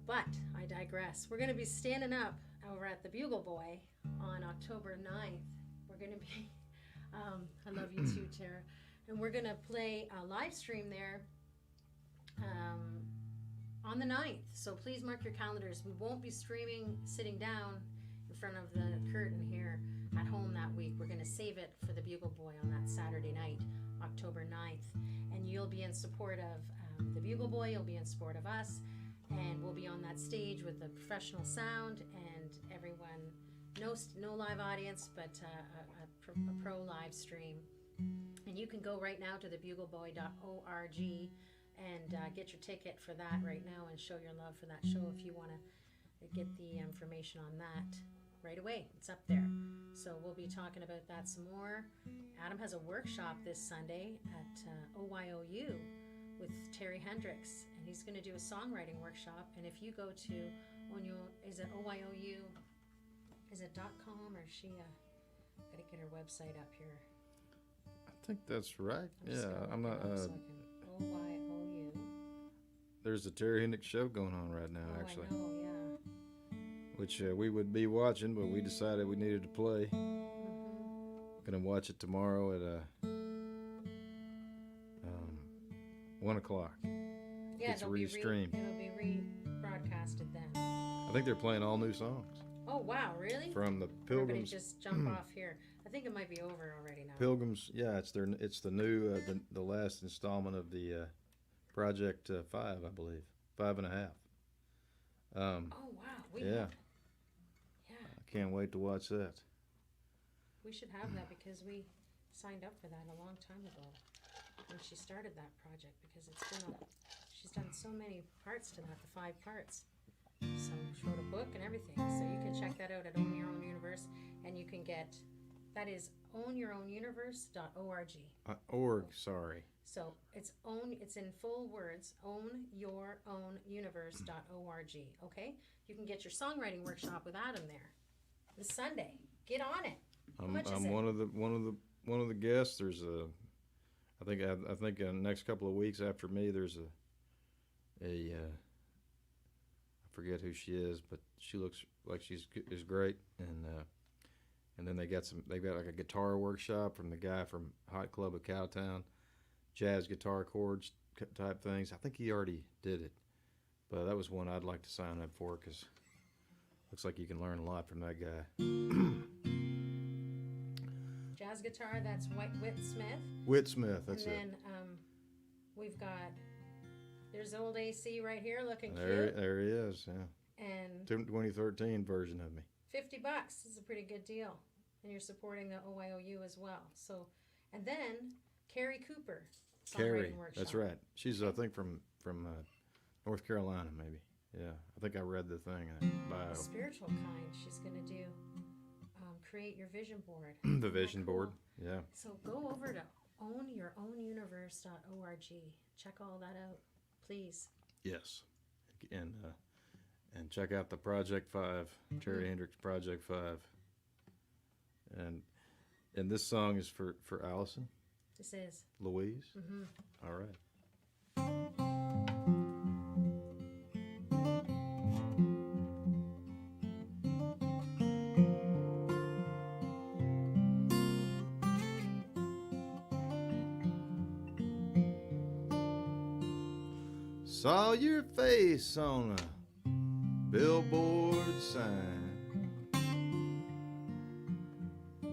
But I digress. We're going to be standing up over at the Bugle Boy on October 9th. We're going to be, I love you too, Tara. And we're going to play a live stream there on the 9th. So please mark your calendars. We won't be streaming sitting down in front of the curtain here at home that week. We're going to save it for the Bugle Boy on that Saturday night, October 9th. And you'll be in support of the Bugle Boy. You'll be in support of us. And we'll be on that stage with the professional sound and everyone. No live audience, but a pro live stream. And you can go right now to thebugleboy.org and get your ticket for that right now and show your love for that show if you want to get the information on that right away. It's up there. So we'll be talking about that some more. Adam has a workshop this Sunday at OYOU with Terry Hendricks, and he's going to do a songwriting workshop. And if you go to is it OYOU? Is it .com or she? Got to get her website up here. I think that's right. I'm not. OYOU. There's a Terry Hendricks show going on right now, actually, I know, yeah. which we would be watching, but we decided we needed to play. Gonna watch it tomorrow at 1 o'clock. Yeah, It's restreamed. It'll be rebroadcasted then. I think they're playing all new songs Oh wow, really? from the Everybody Pilgrims. just jump off here. I think it might be over already now. Pilgrims, yeah, it's the new the last installment of the Project 5, I believe, 5.5. Oh wow, we Yeah. love it. Yeah, I can't wait to watch that. we should have that because we signed up for that a long time ago when she started that project because she's done so many parts to that, the 5 parts. So she wrote a book and everything. So you can check that out at Own Your Own Universe, and you can get that is ownyourOwnuniverse.org. Sorry. So it's in full words, ownyourOwnuniverse.org. Okay? You can get your songwriting workshop with Adam there this Sunday. Get on it. How much is it? one of the guests. There's I think in the next couple of weeks after me, there's I forget who she is, but she looks like is great, and then they've got like a guitar workshop from the guy from Hot Club of Cowtown, jazz guitar chords type things. I think he already did it, but that was one I'd like to sign up for because looks like you can learn a lot from that guy. Jazz guitar, that's Whit Smith. Whit Smith, that's it. And then we've got, there's old AC right here looking There cute. he is, yeah. And 2013 version of me. $50 is a pretty good deal. And you're supporting the OYOU as well. So, and then Carrie Cooper, Carrie, songwriting workshop. that's right. She's I think from North Carolina, maybe. Yeah, I think I read the thing in the bio. The spiritual kind. She's going to do create your vision board. The vision Cool. board, yeah. So go over to ownyourOwnuniverse.org arts.org. Check all that out, please. Yes, and check out the Project 5, Terry Hendricks Project 5, and this song is for Allison. This is Louise. Mm-hmm. All right. Saw your face on a billboard sign.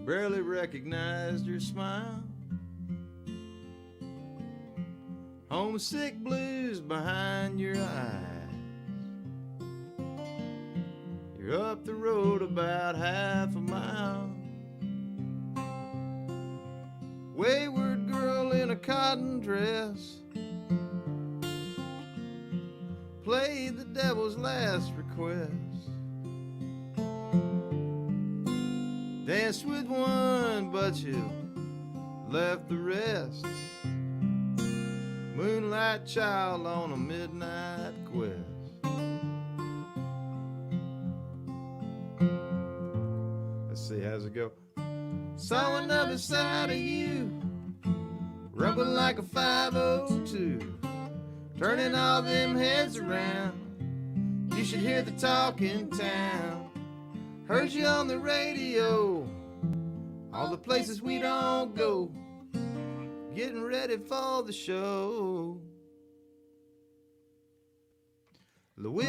Barely recognized your smile. Homesick blues behind your eyes. You're up the road about half a mile. Wayward girl in a cotton dress played the devil's last request. Danced with one, but you left the rest. Moonlight child on a midnight quest. Let's see, how's it go? Saw another side of you, rumbling like a 502. Turning all them heads around. You should hear the talk in town. Heard you on the radio. All the places we don't go. Getting ready for the show. Louise,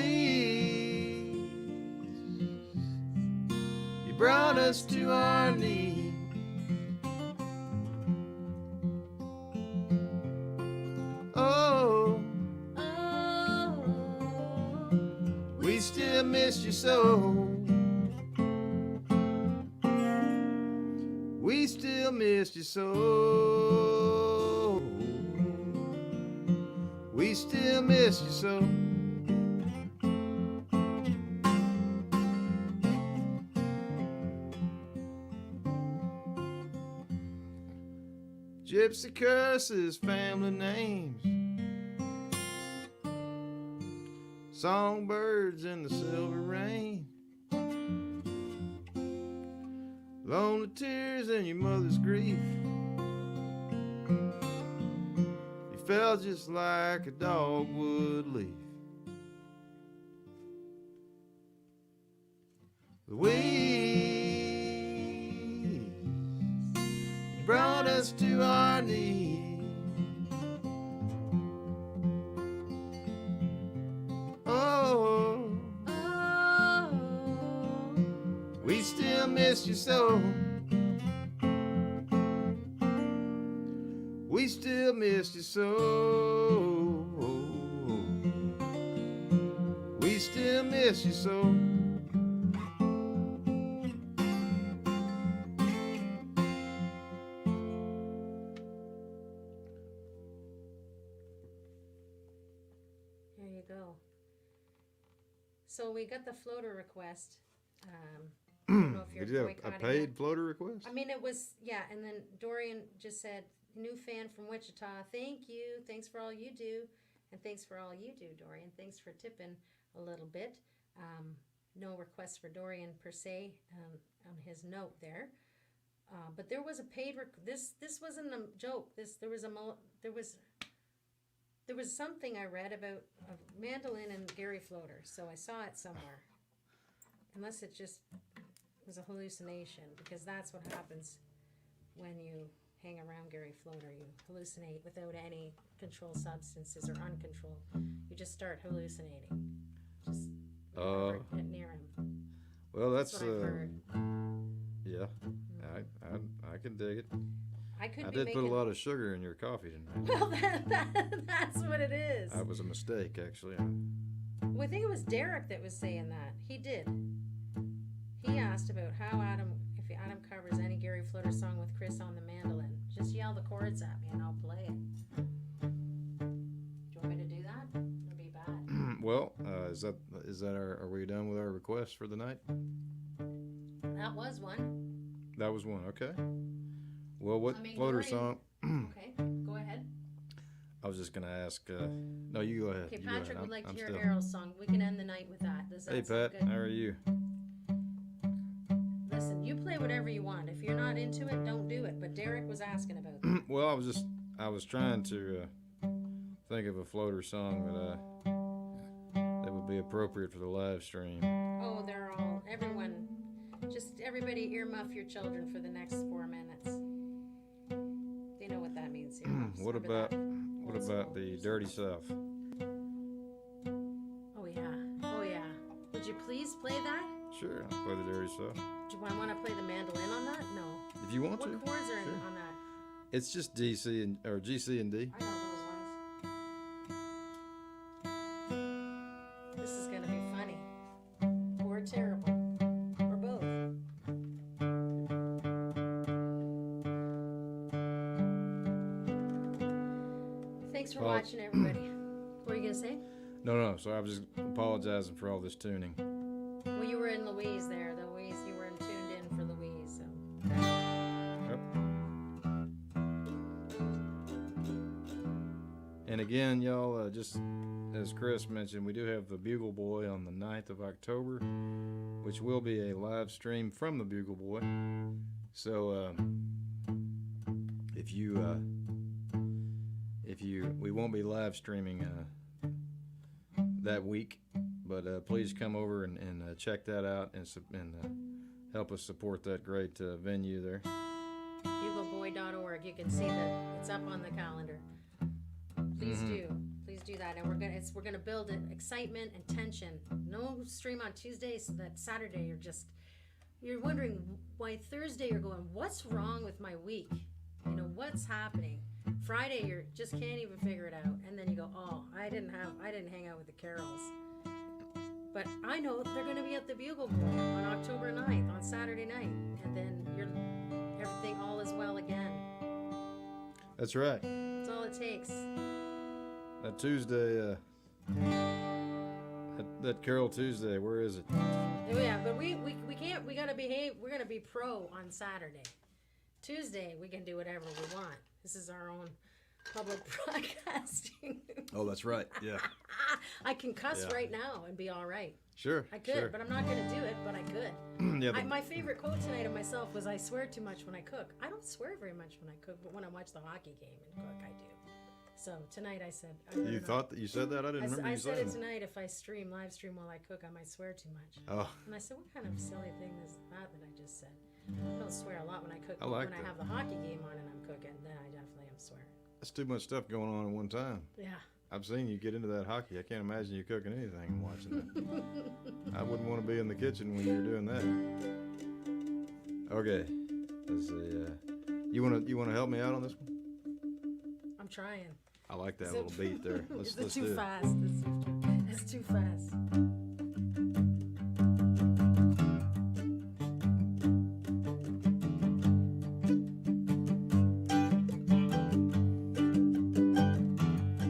you brought us to our knees. Oh, we still miss you so. We still miss you so. We still miss you so. Gypsy curses, family names, songbirds in the silver rain, lonely tears in your mother's grief. You felt just like a dogwood leaf. Louise, you brought us to our knees. Oh, we still miss you so. We still miss you so. We still miss you so. There you go. So we got the floater request. I don't know if you're Did you have a boycotting paid it. floater request? I mean, it was, yeah, and then Dorian just said, new fan from Wichita, thank you, thanks for all you do, and thanks for all you do, Dorian. Thanks for tipping a little bit. No requests for Dorian per se on his note there, but there was a paid. This wasn't a joke. There was something I read about a mandolin and Gary Floater, so I saw it somewhere. Unless it just was a hallucination, because that's what happens when you hang around Gary Floater. You hallucinate without any controlled substances or uncontrolled. You just start hallucinating. Just never get near him. Well, that's what I've heard. Yeah, I can dig it. I could I be did making... put a lot of sugar in your coffee tonight. Well, that's what it is. That was a mistake, actually. Well, I think it was Derek that was saying that. He did. He asked about how if Adam covers any Gary Floater song with Chris on the mandolin. Just yell the chords at me and I'll play it. Do you want me to do that? It'll be bad. Well, is that are we done with our requests for the night? That was one. That was one. Okay. Well, what floater Dorian... song? Okay, go ahead. just gonna ask. No, you go ahead. Okay, You go ahead. Patrick would like to I'm hear still. Errol's song. We can end the night with that. Does that Hey sound Pat, good? how are you? Listen, you play whatever you want. If you're not into it, don't do it. But Derek was asking about that. Well, I was trying to think of a floater song that would be appropriate for the live stream. Oh, they're all, everyone, just everybody earmuff your children for the next 4 minutes. They know what that means. Earmuffs. What Remember about that? what Old about school. the Dirty South? Oh, yeah. Oh, yeah. Would you please play that? Sure, I'll play the Dirty South. Do I want to play the mandolin on that? No. If you want What to. chords are Sure. on that? It's just DC and or GC and D. I know those ones. This is going to be funny. Or terrible. Or both. Thanks for Well- watching, everybody. What were you going to say? No. So I was just apologizing for all this tuning. Well, you were in Louise there. Louise, you were tuned in for Louise. So. Yep. And again, y'all, just as Chris mentioned, we do have the Bugle Boy on the 9th of October, which will be a live stream from the Bugle Boy. So we won't be live streaming that week, but please come over and check that out and help us support that great venue there. BugleBoy.org. You can see that it's up on the calendar. Please do that, and we're gonna build excitement and tension. No stream on Tuesday, so that Saturday you're wondering why Thursday you're going, what's wrong with my week? You know, what's happening? Friday you just can't even figure it out, and then you go, oh, I didn't hang out with the Carols. But I know they're gonna be at the Bugle Boy on October 9th, on Saturday night, and then everything all is well again. That's right. That's all it takes. That Tuesday, that Carol Tuesday, where is it? Oh, yeah, but we can't. We gotta behave. We're gonna be pro on Saturday. Tuesday we can do whatever we want. This is our own public broadcasting. Oh, that's right. Yeah. I can cuss Yeah. right now and be all right. Sure. I could, sure. but I'm not gonna do it. But I could. Yeah, My favorite quote tonight of myself was, "I swear too much when I cook." I don't swear very much when I cook, but when I watch the hockey game and cook, I do. So tonight I said. You thought that you said that? I didn't remember I you said saying it that. tonight. If I live stream while I cook, I might swear too much. Oh, And I said, what kind of silly thing is that I just said? I don't swear a lot when I cook. I But like when I that. have the hockey game on and I'm cooking, then I definitely am swearing. that's too much stuff going on at one time. Yeah. I've seen you get into that hockey. I can't imagine you cooking anything and watching that. I wouldn't want to be in the kitchen when you're doing that. Okay. Let's see. You wanna help me out on this one? I'm trying. I like that Is little it- beat there. It's Let's too do it. fast. It's too fast.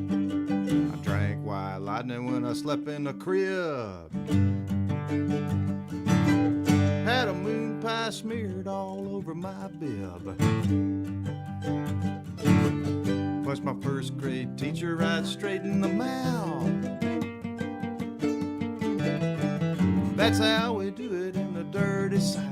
I drank white lightning when I slept in the crib. Had a moon pie smeared all over my bib. Plus my first grade teacher right straight in the mouth. That's how we do it in the dirty South.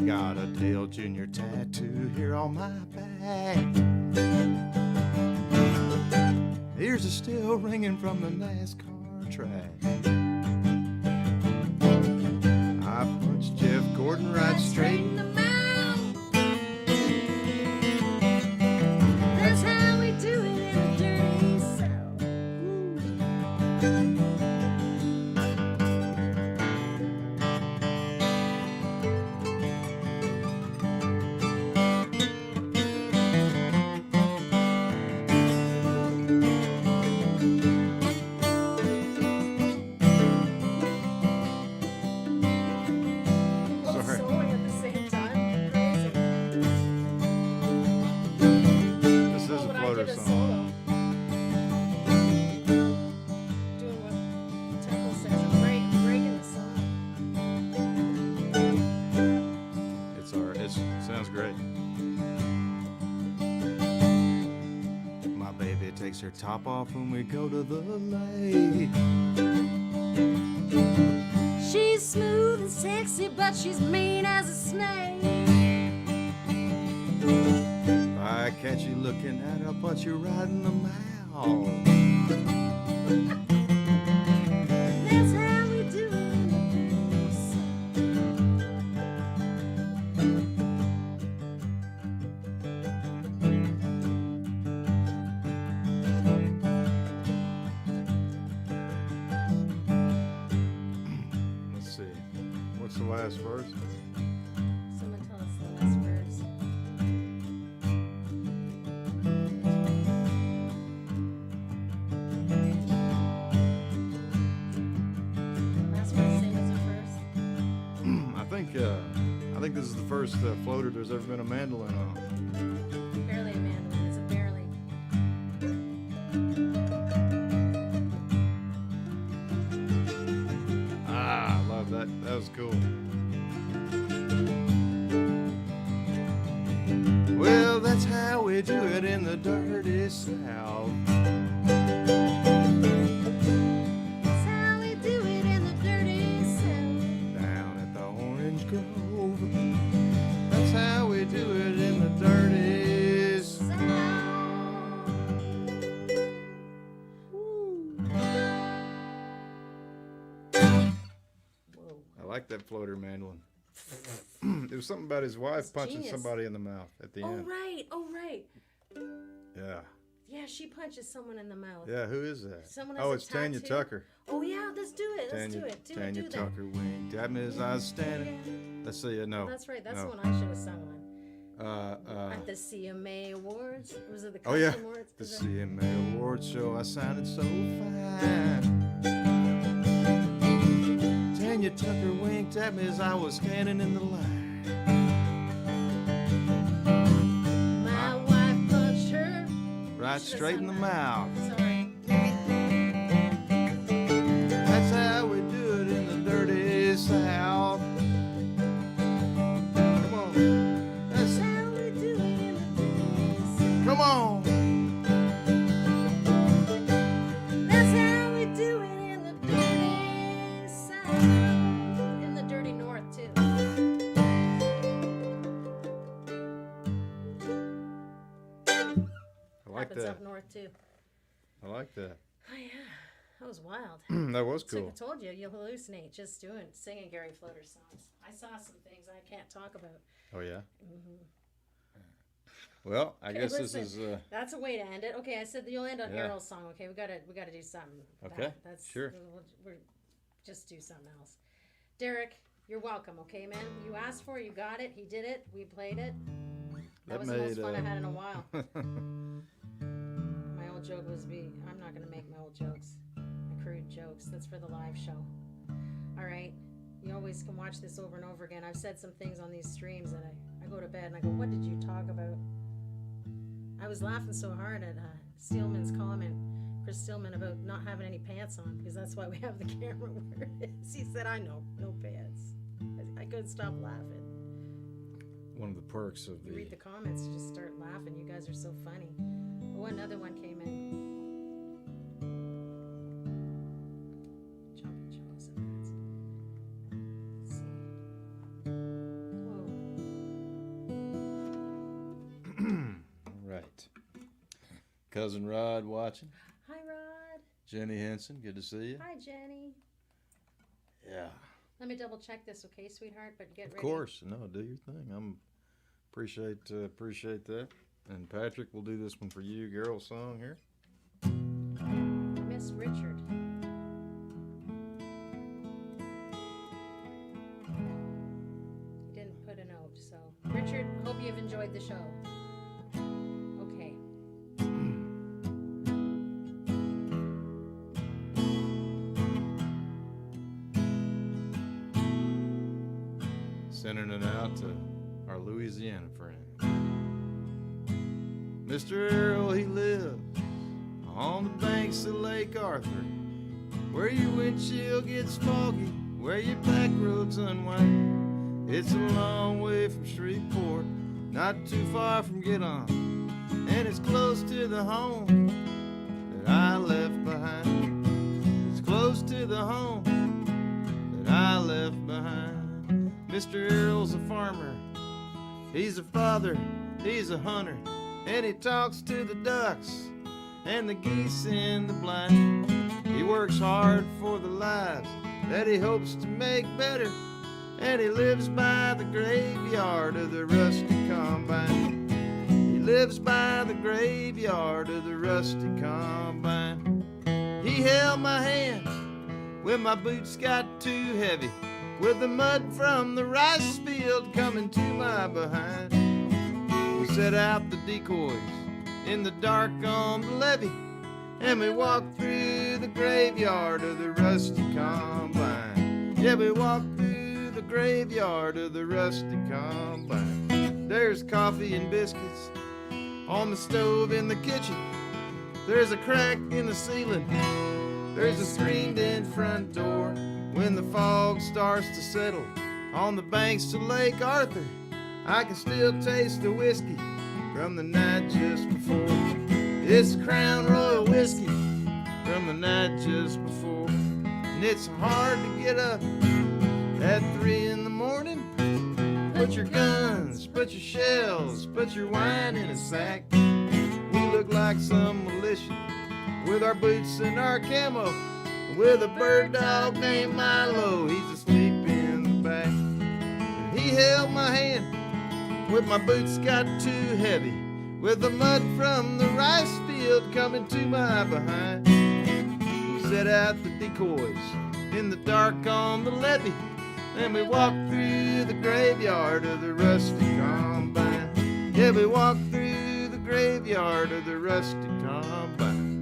Got a Dale Jr. tattoo here on my back. Ears are still ringing from the NASCAR track. I punched Jeff Gordon right straight in the mouth. That's how we do it in the dirty South. Sorry. Soloing at the same time. Crazy. This is Oh, a when I floater did a song. solo. Doing what? top off when we go to the lake. She's smooth and sexy, but she's mean as a snake. If I catch you looking at her, I'll put you right in the mouth. That's how we do it. Let's see. What's the last verse? Someone tell us the last verse. Last verse, same as the first. I think this is the first floater there's ever been a mandolin on. Barely a mandolin. It's a barely. Ah, I love that. That was cool. Well, that's how we do it in the dirty South. That's how we do it in the dirty South. Down at the Orange Grove. That's how we do it in the dirty South. Whoa. I like that floater mandolin. There was something about his wife That's punching genius. somebody in the mouth at the Oh end. right, oh right. Yeah. Yeah, she punches someone in the mouth. Yeah, who is that? Someone has Oh, a it's Tanya tattoo. Tucker. Oh yeah, let's do it. Let's do it. Tanya Do Tucker winked at me as I was standing. Let's see it. No. Oh, that's right. That's no. the one I should have sung on. Uh, At the CMA Awards. Was it the oh yeah, Country Awards? the Is it- CMA Awards show. I sounded so fine. Tanya Tucker winked at me as I was standing in the line. My wife punched her. Right Should've straight in sung the that. mouth. Sorry. That's how we do it in the dirty South. Come on. That's how we do it in the dirty South. Come on. That's how we do it in the dirty South. In the dirty North too. I like Happens that. up north too. I like that. Oh yeah, that was wild. That was So cool. I told you, you'll hallucinate just singing Gary Floater songs. I saw some things I can't talk about. Oh yeah. Mhm. Well, I Okay, guess listen. this is. That's a way to end it. Okay, I said that you'll end on Yeah. Errol's song. Okay, we gotta do something. Okay, That's sure. We're just do something else. Derek, you're welcome. Okay, man. You asked for it. You got it. He did it. We played it. That was the most fun I had in a while. My old joke was I'm not gonna make my old jokes, my crude jokes. That's for the live show. All right. You always can watch this over and over again. I've said some things on these streams that I go to bed and I go, what did you talk about? I was laughing so hard at Steelman's comment, Chris Steelman, about not having any pants on because that's why we have the camera where it is. He said, I know, no pants. I couldn't stop laughing. One of the perks of You read the comments, you just start laughing. You guys are so funny. Oh, another one came in. Jumping jaws and that's. Let's see. Whoa. All right. Cousin Rod watching. Hi, Rod. Jenny Henson, good to see you. Hi, Jenny. Yeah. Let me double check this, okay, sweetheart? But get ready. Of course. No, do your thing. Appreciate that. And Patrick, we'll do this one for you, girl song here. Miss Richard. He didn't put a note, so. Richard, hope you've enjoyed the show. Okay. Sending it out to our Louisiana friend. Mr. Earl, he lives on the banks of Lake Arthur, where your windshield gets foggy, where your back roads unwind. It's a long way from Shreveport, not too far from Get On, and it's close to the home that I left behind. It's close to the home that I left behind. Mr. Earl's a farmer, he's a father, he's a hunter, and he talks to the ducks and the geese in the blind. He works hard for the lives that he hopes to make better, and he lives by the graveyard of the rusty combine. He lives by the graveyard of the rusty combine. He held my hand when my boots got too heavy, with the mud from the rice field coming to my behind. We set out the decoys in the dark on the levee, and we walked through the graveyard of the rusty combine. Yeah, we walked through the graveyard of the rusty combine. There's coffee and biscuits on the stove in the kitchen. There's a crack in the ceiling. There's a screened-in front door. When the fog starts to settle on the banks of Lake Arthur, I can still taste the whiskey from the night just before. It's Crown Royal whiskey from the night just before. And it's hard to get up at 3 in the morning. Put your guns, put your shells, put your wine in a sack. We look like some militia with our boots and our camo, with a bird dog named Milo, he's asleep in the back. He held my hand when my boots got too heavy, with the mud from the rice field coming to my behind. We set out the decoys in the dark on the levee, and we walked through the graveyard of the rusty combine. Yeah, we walked through the graveyard of the rusty combine.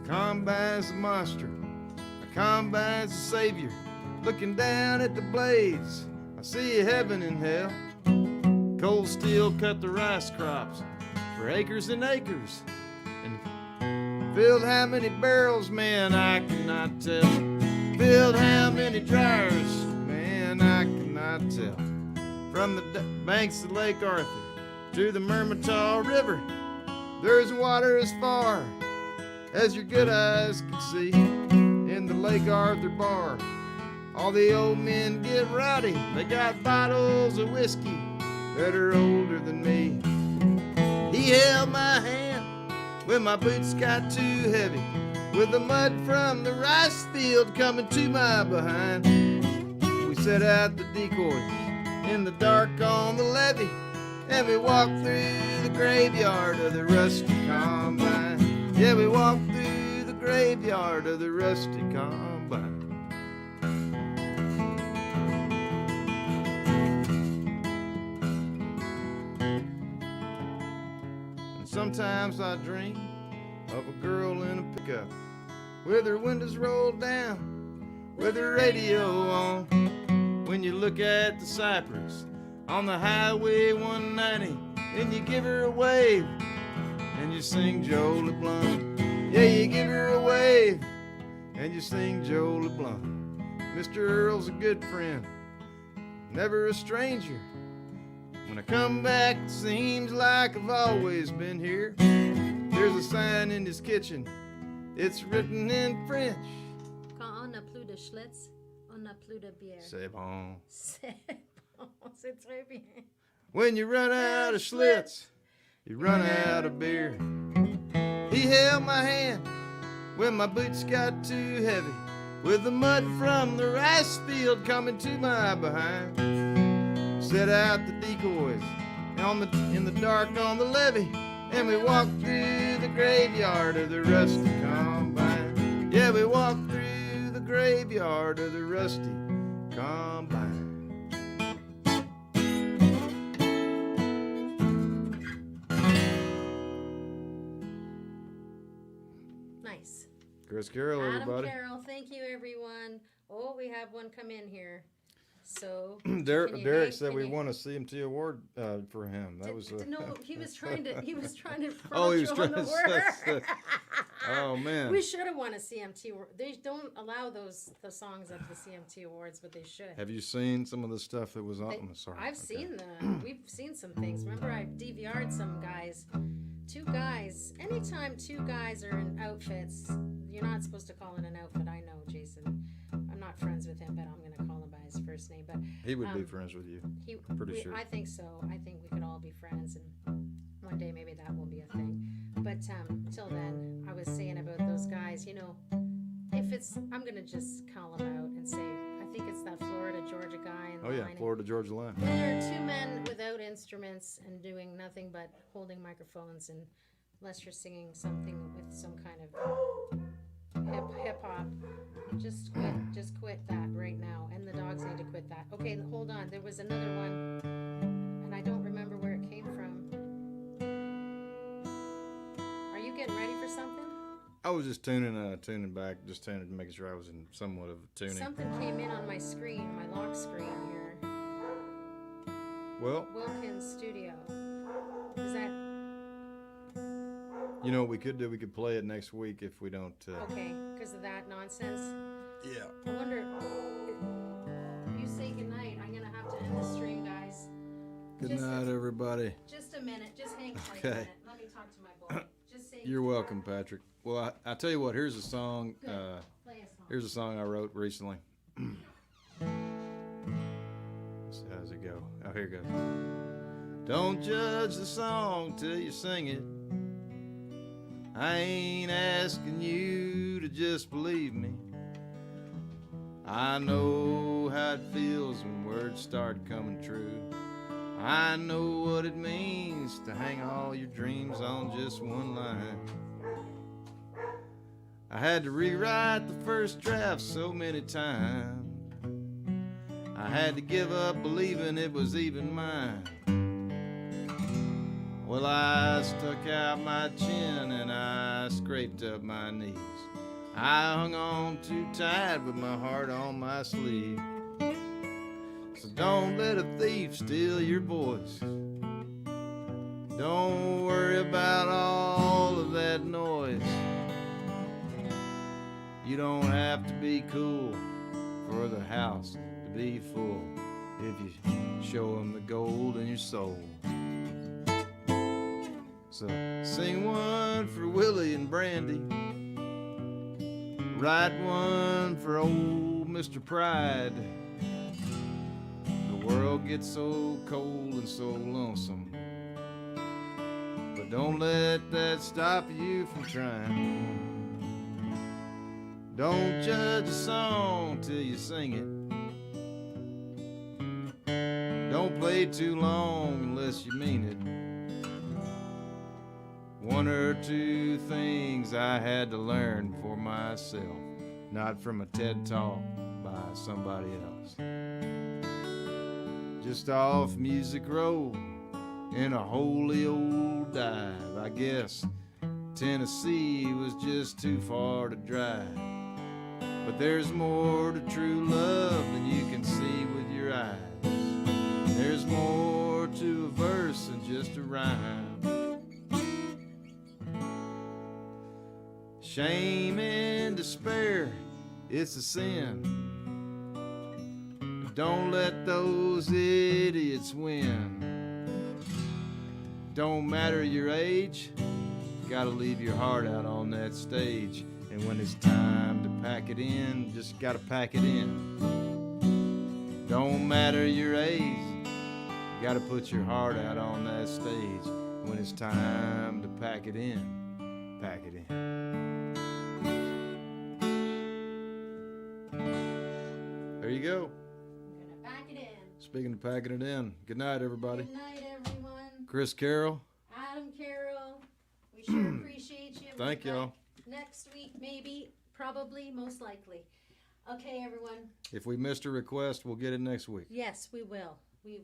Combine's a monster, a combine's a savior. Looking down at the blades, I see heaven and hell. Cold steel cut the rice crops for acres and acres, and filled how many barrels, man, I cannot tell. Filled how many dryers, man, I cannot tell. From the banks of Lake Arthur to the Mermentau River, there's water as far as your good eyes can see. In the Lake Arthur bar, all the old men get rowdy. They got bottles of whiskey that are older than me. He held my hand when my boots got too heavy, with the mud from the rice field coming to my behind. We set out the decoys in the dark on the levee, and we walked through the graveyard of the rusty combine. Yeah, we walked through the graveyard of the rusty combine. And sometimes I dream of a girl in a pickup, with her windows rolled down, with her radio on. When you look at the cypress on the Highway 190, and you give her a wave, and you sing Joe LeBlanc. Yeah, you give her a wave, and you sing Joe LeBlanc. Mr. Earl's a good friend, never a stranger. When I come back, it seems like I've always been here. There's a sign in his kitchen, it's written in French. Quand on n'a plus de Schlitz, on n'a plus de bière. C'est bon. C'est bon, c'est très bien. When you run out of Schlitz, you run out of beer. He held my hand when my boots got too heavy, with the mud from the rice field coming to my behind. Set out the decoys in the dark on the levee, and we walked through the graveyard of the rusty combine. Yeah, we walked through the graveyard of the rusty combine. Nice. Chris Carroll, Adam everybody. Carroll, thank you, everyone. Oh, we have one come in here. So Derek said we won a CMT award for him. That was no. He was trying to. He was trying to. Oh, he was on trying the to. word. Oh man. We should have won a CMT award. They don't allow the songs at the CMT awards, but they should. Have you seen some of the stuff that was on? I'm sorry. I've seen we've seen some things. Remember, I DVR'd some guys. Two guys. Anytime two guys are in outfits, you're not supposed to call it an outfit. I know, Jason. I'm not friends with him, but I'm gonna call him by his first name. But he would be friends with you. I'm pretty sure. I think so. I think we could all be friends, and one day maybe that will be a thing. But till then, I was saying about those guys. You know, if it's, I'm gonna just call them out and say, I think it's that Florida Georgia guy. In the line. Florida Georgia line. There are two men without instruments and doing nothing but holding microphones, and unless you're singing something with some kind of hip hop, just quit that right now. And the dogs need to quit that. Okay, hold on. There was another one, and I don't remember where it came from. Are you getting ready for something? I was just tuning back, just making sure I was in somewhat of a tuning. Something came in on my screen, my lock screen here. Well, Wilkins Studio. Is that? You know what we could do? We could play it next week if we don't. Okay, because of that nonsense. Yeah. I wonder. You say goodnight. I'm gonna have to end the stream, guys. Good night, everybody. Just a minute. Just hang tight Okay. a minute. Let me talk to my boy. Just say. You're welcome, Patrick. Well, I tell you what. Here's a song. Play a song. Here's a song I wrote recently. So how's it go? Oh, here it goes. Don't judge the song till you sing it. I ain't asking you to just believe me. I know how it feels when words start coming true. I know what it means to hang all your dreams on just one line. I had to rewrite the first draft so many times. I had to give up believing it was even mine. Well, I stuck out my chin and I scraped up my knees. I hung on too tight with my heart on my sleeve. So don't let a thief steal your voice. Don't worry about all of that noise. You don't have to be cool for the house to be full if you show them the gold in your soul. So sing one for Willie and Brandy. Write one for old Mr. Pride. The world gets so cold and so lonesome, but don't let that stop you from trying. Don't judge a song till you sing it. Don't play too long unless you mean it. One or two things I had to learn for myself, not from a TED Talk by somebody else. Just off Music Row in a holy old dive. I guess Tennessee was just too far to drive. But there's more to true love than you can see with your eyes. There's more to a verse than just a rhyme. Shame and despair, it's a sin. Don't let those idiots win. Don't matter your age, gotta leave your heart out on that stage. And when it's time to pack it in, just gotta pack it in. Don't matter your age, gotta put your heart out on that stage. When it's time to pack it in, pack it in. There you go. I'm gonna pack it in. Speaking of packing it in, good night, everybody. Good night, everyone. Chris Carroll. Adam Carroll. We sure appreciate you. Thank We'll be y'all. back next week, maybe, probably, most likely. Okay, everyone. If we missed a request, we'll get it next week. Yes, we will. We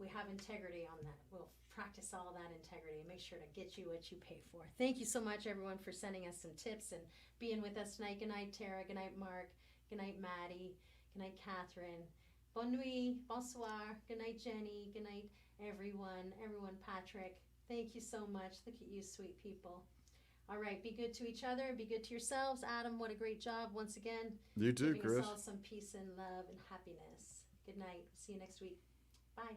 have integrity on that. We'll practice all that integrity and make sure to get you what you pay for. Thank you so much, everyone, for sending us some tips and being with us tonight. Good night, Tara. Good night, Mark. Good night, Maddie. Good night, Catherine. Bonne nuit, bonsoir. Good night, Jenny. Good night, everyone. Everyone, Patrick. Thank you so much. Look at you, sweet people. All right, be good to each other. Be good to yourselves. Adam, what a great job once again. You too, Giving Chris. us all some peace and love and happiness. Good night. See you next week. Bye.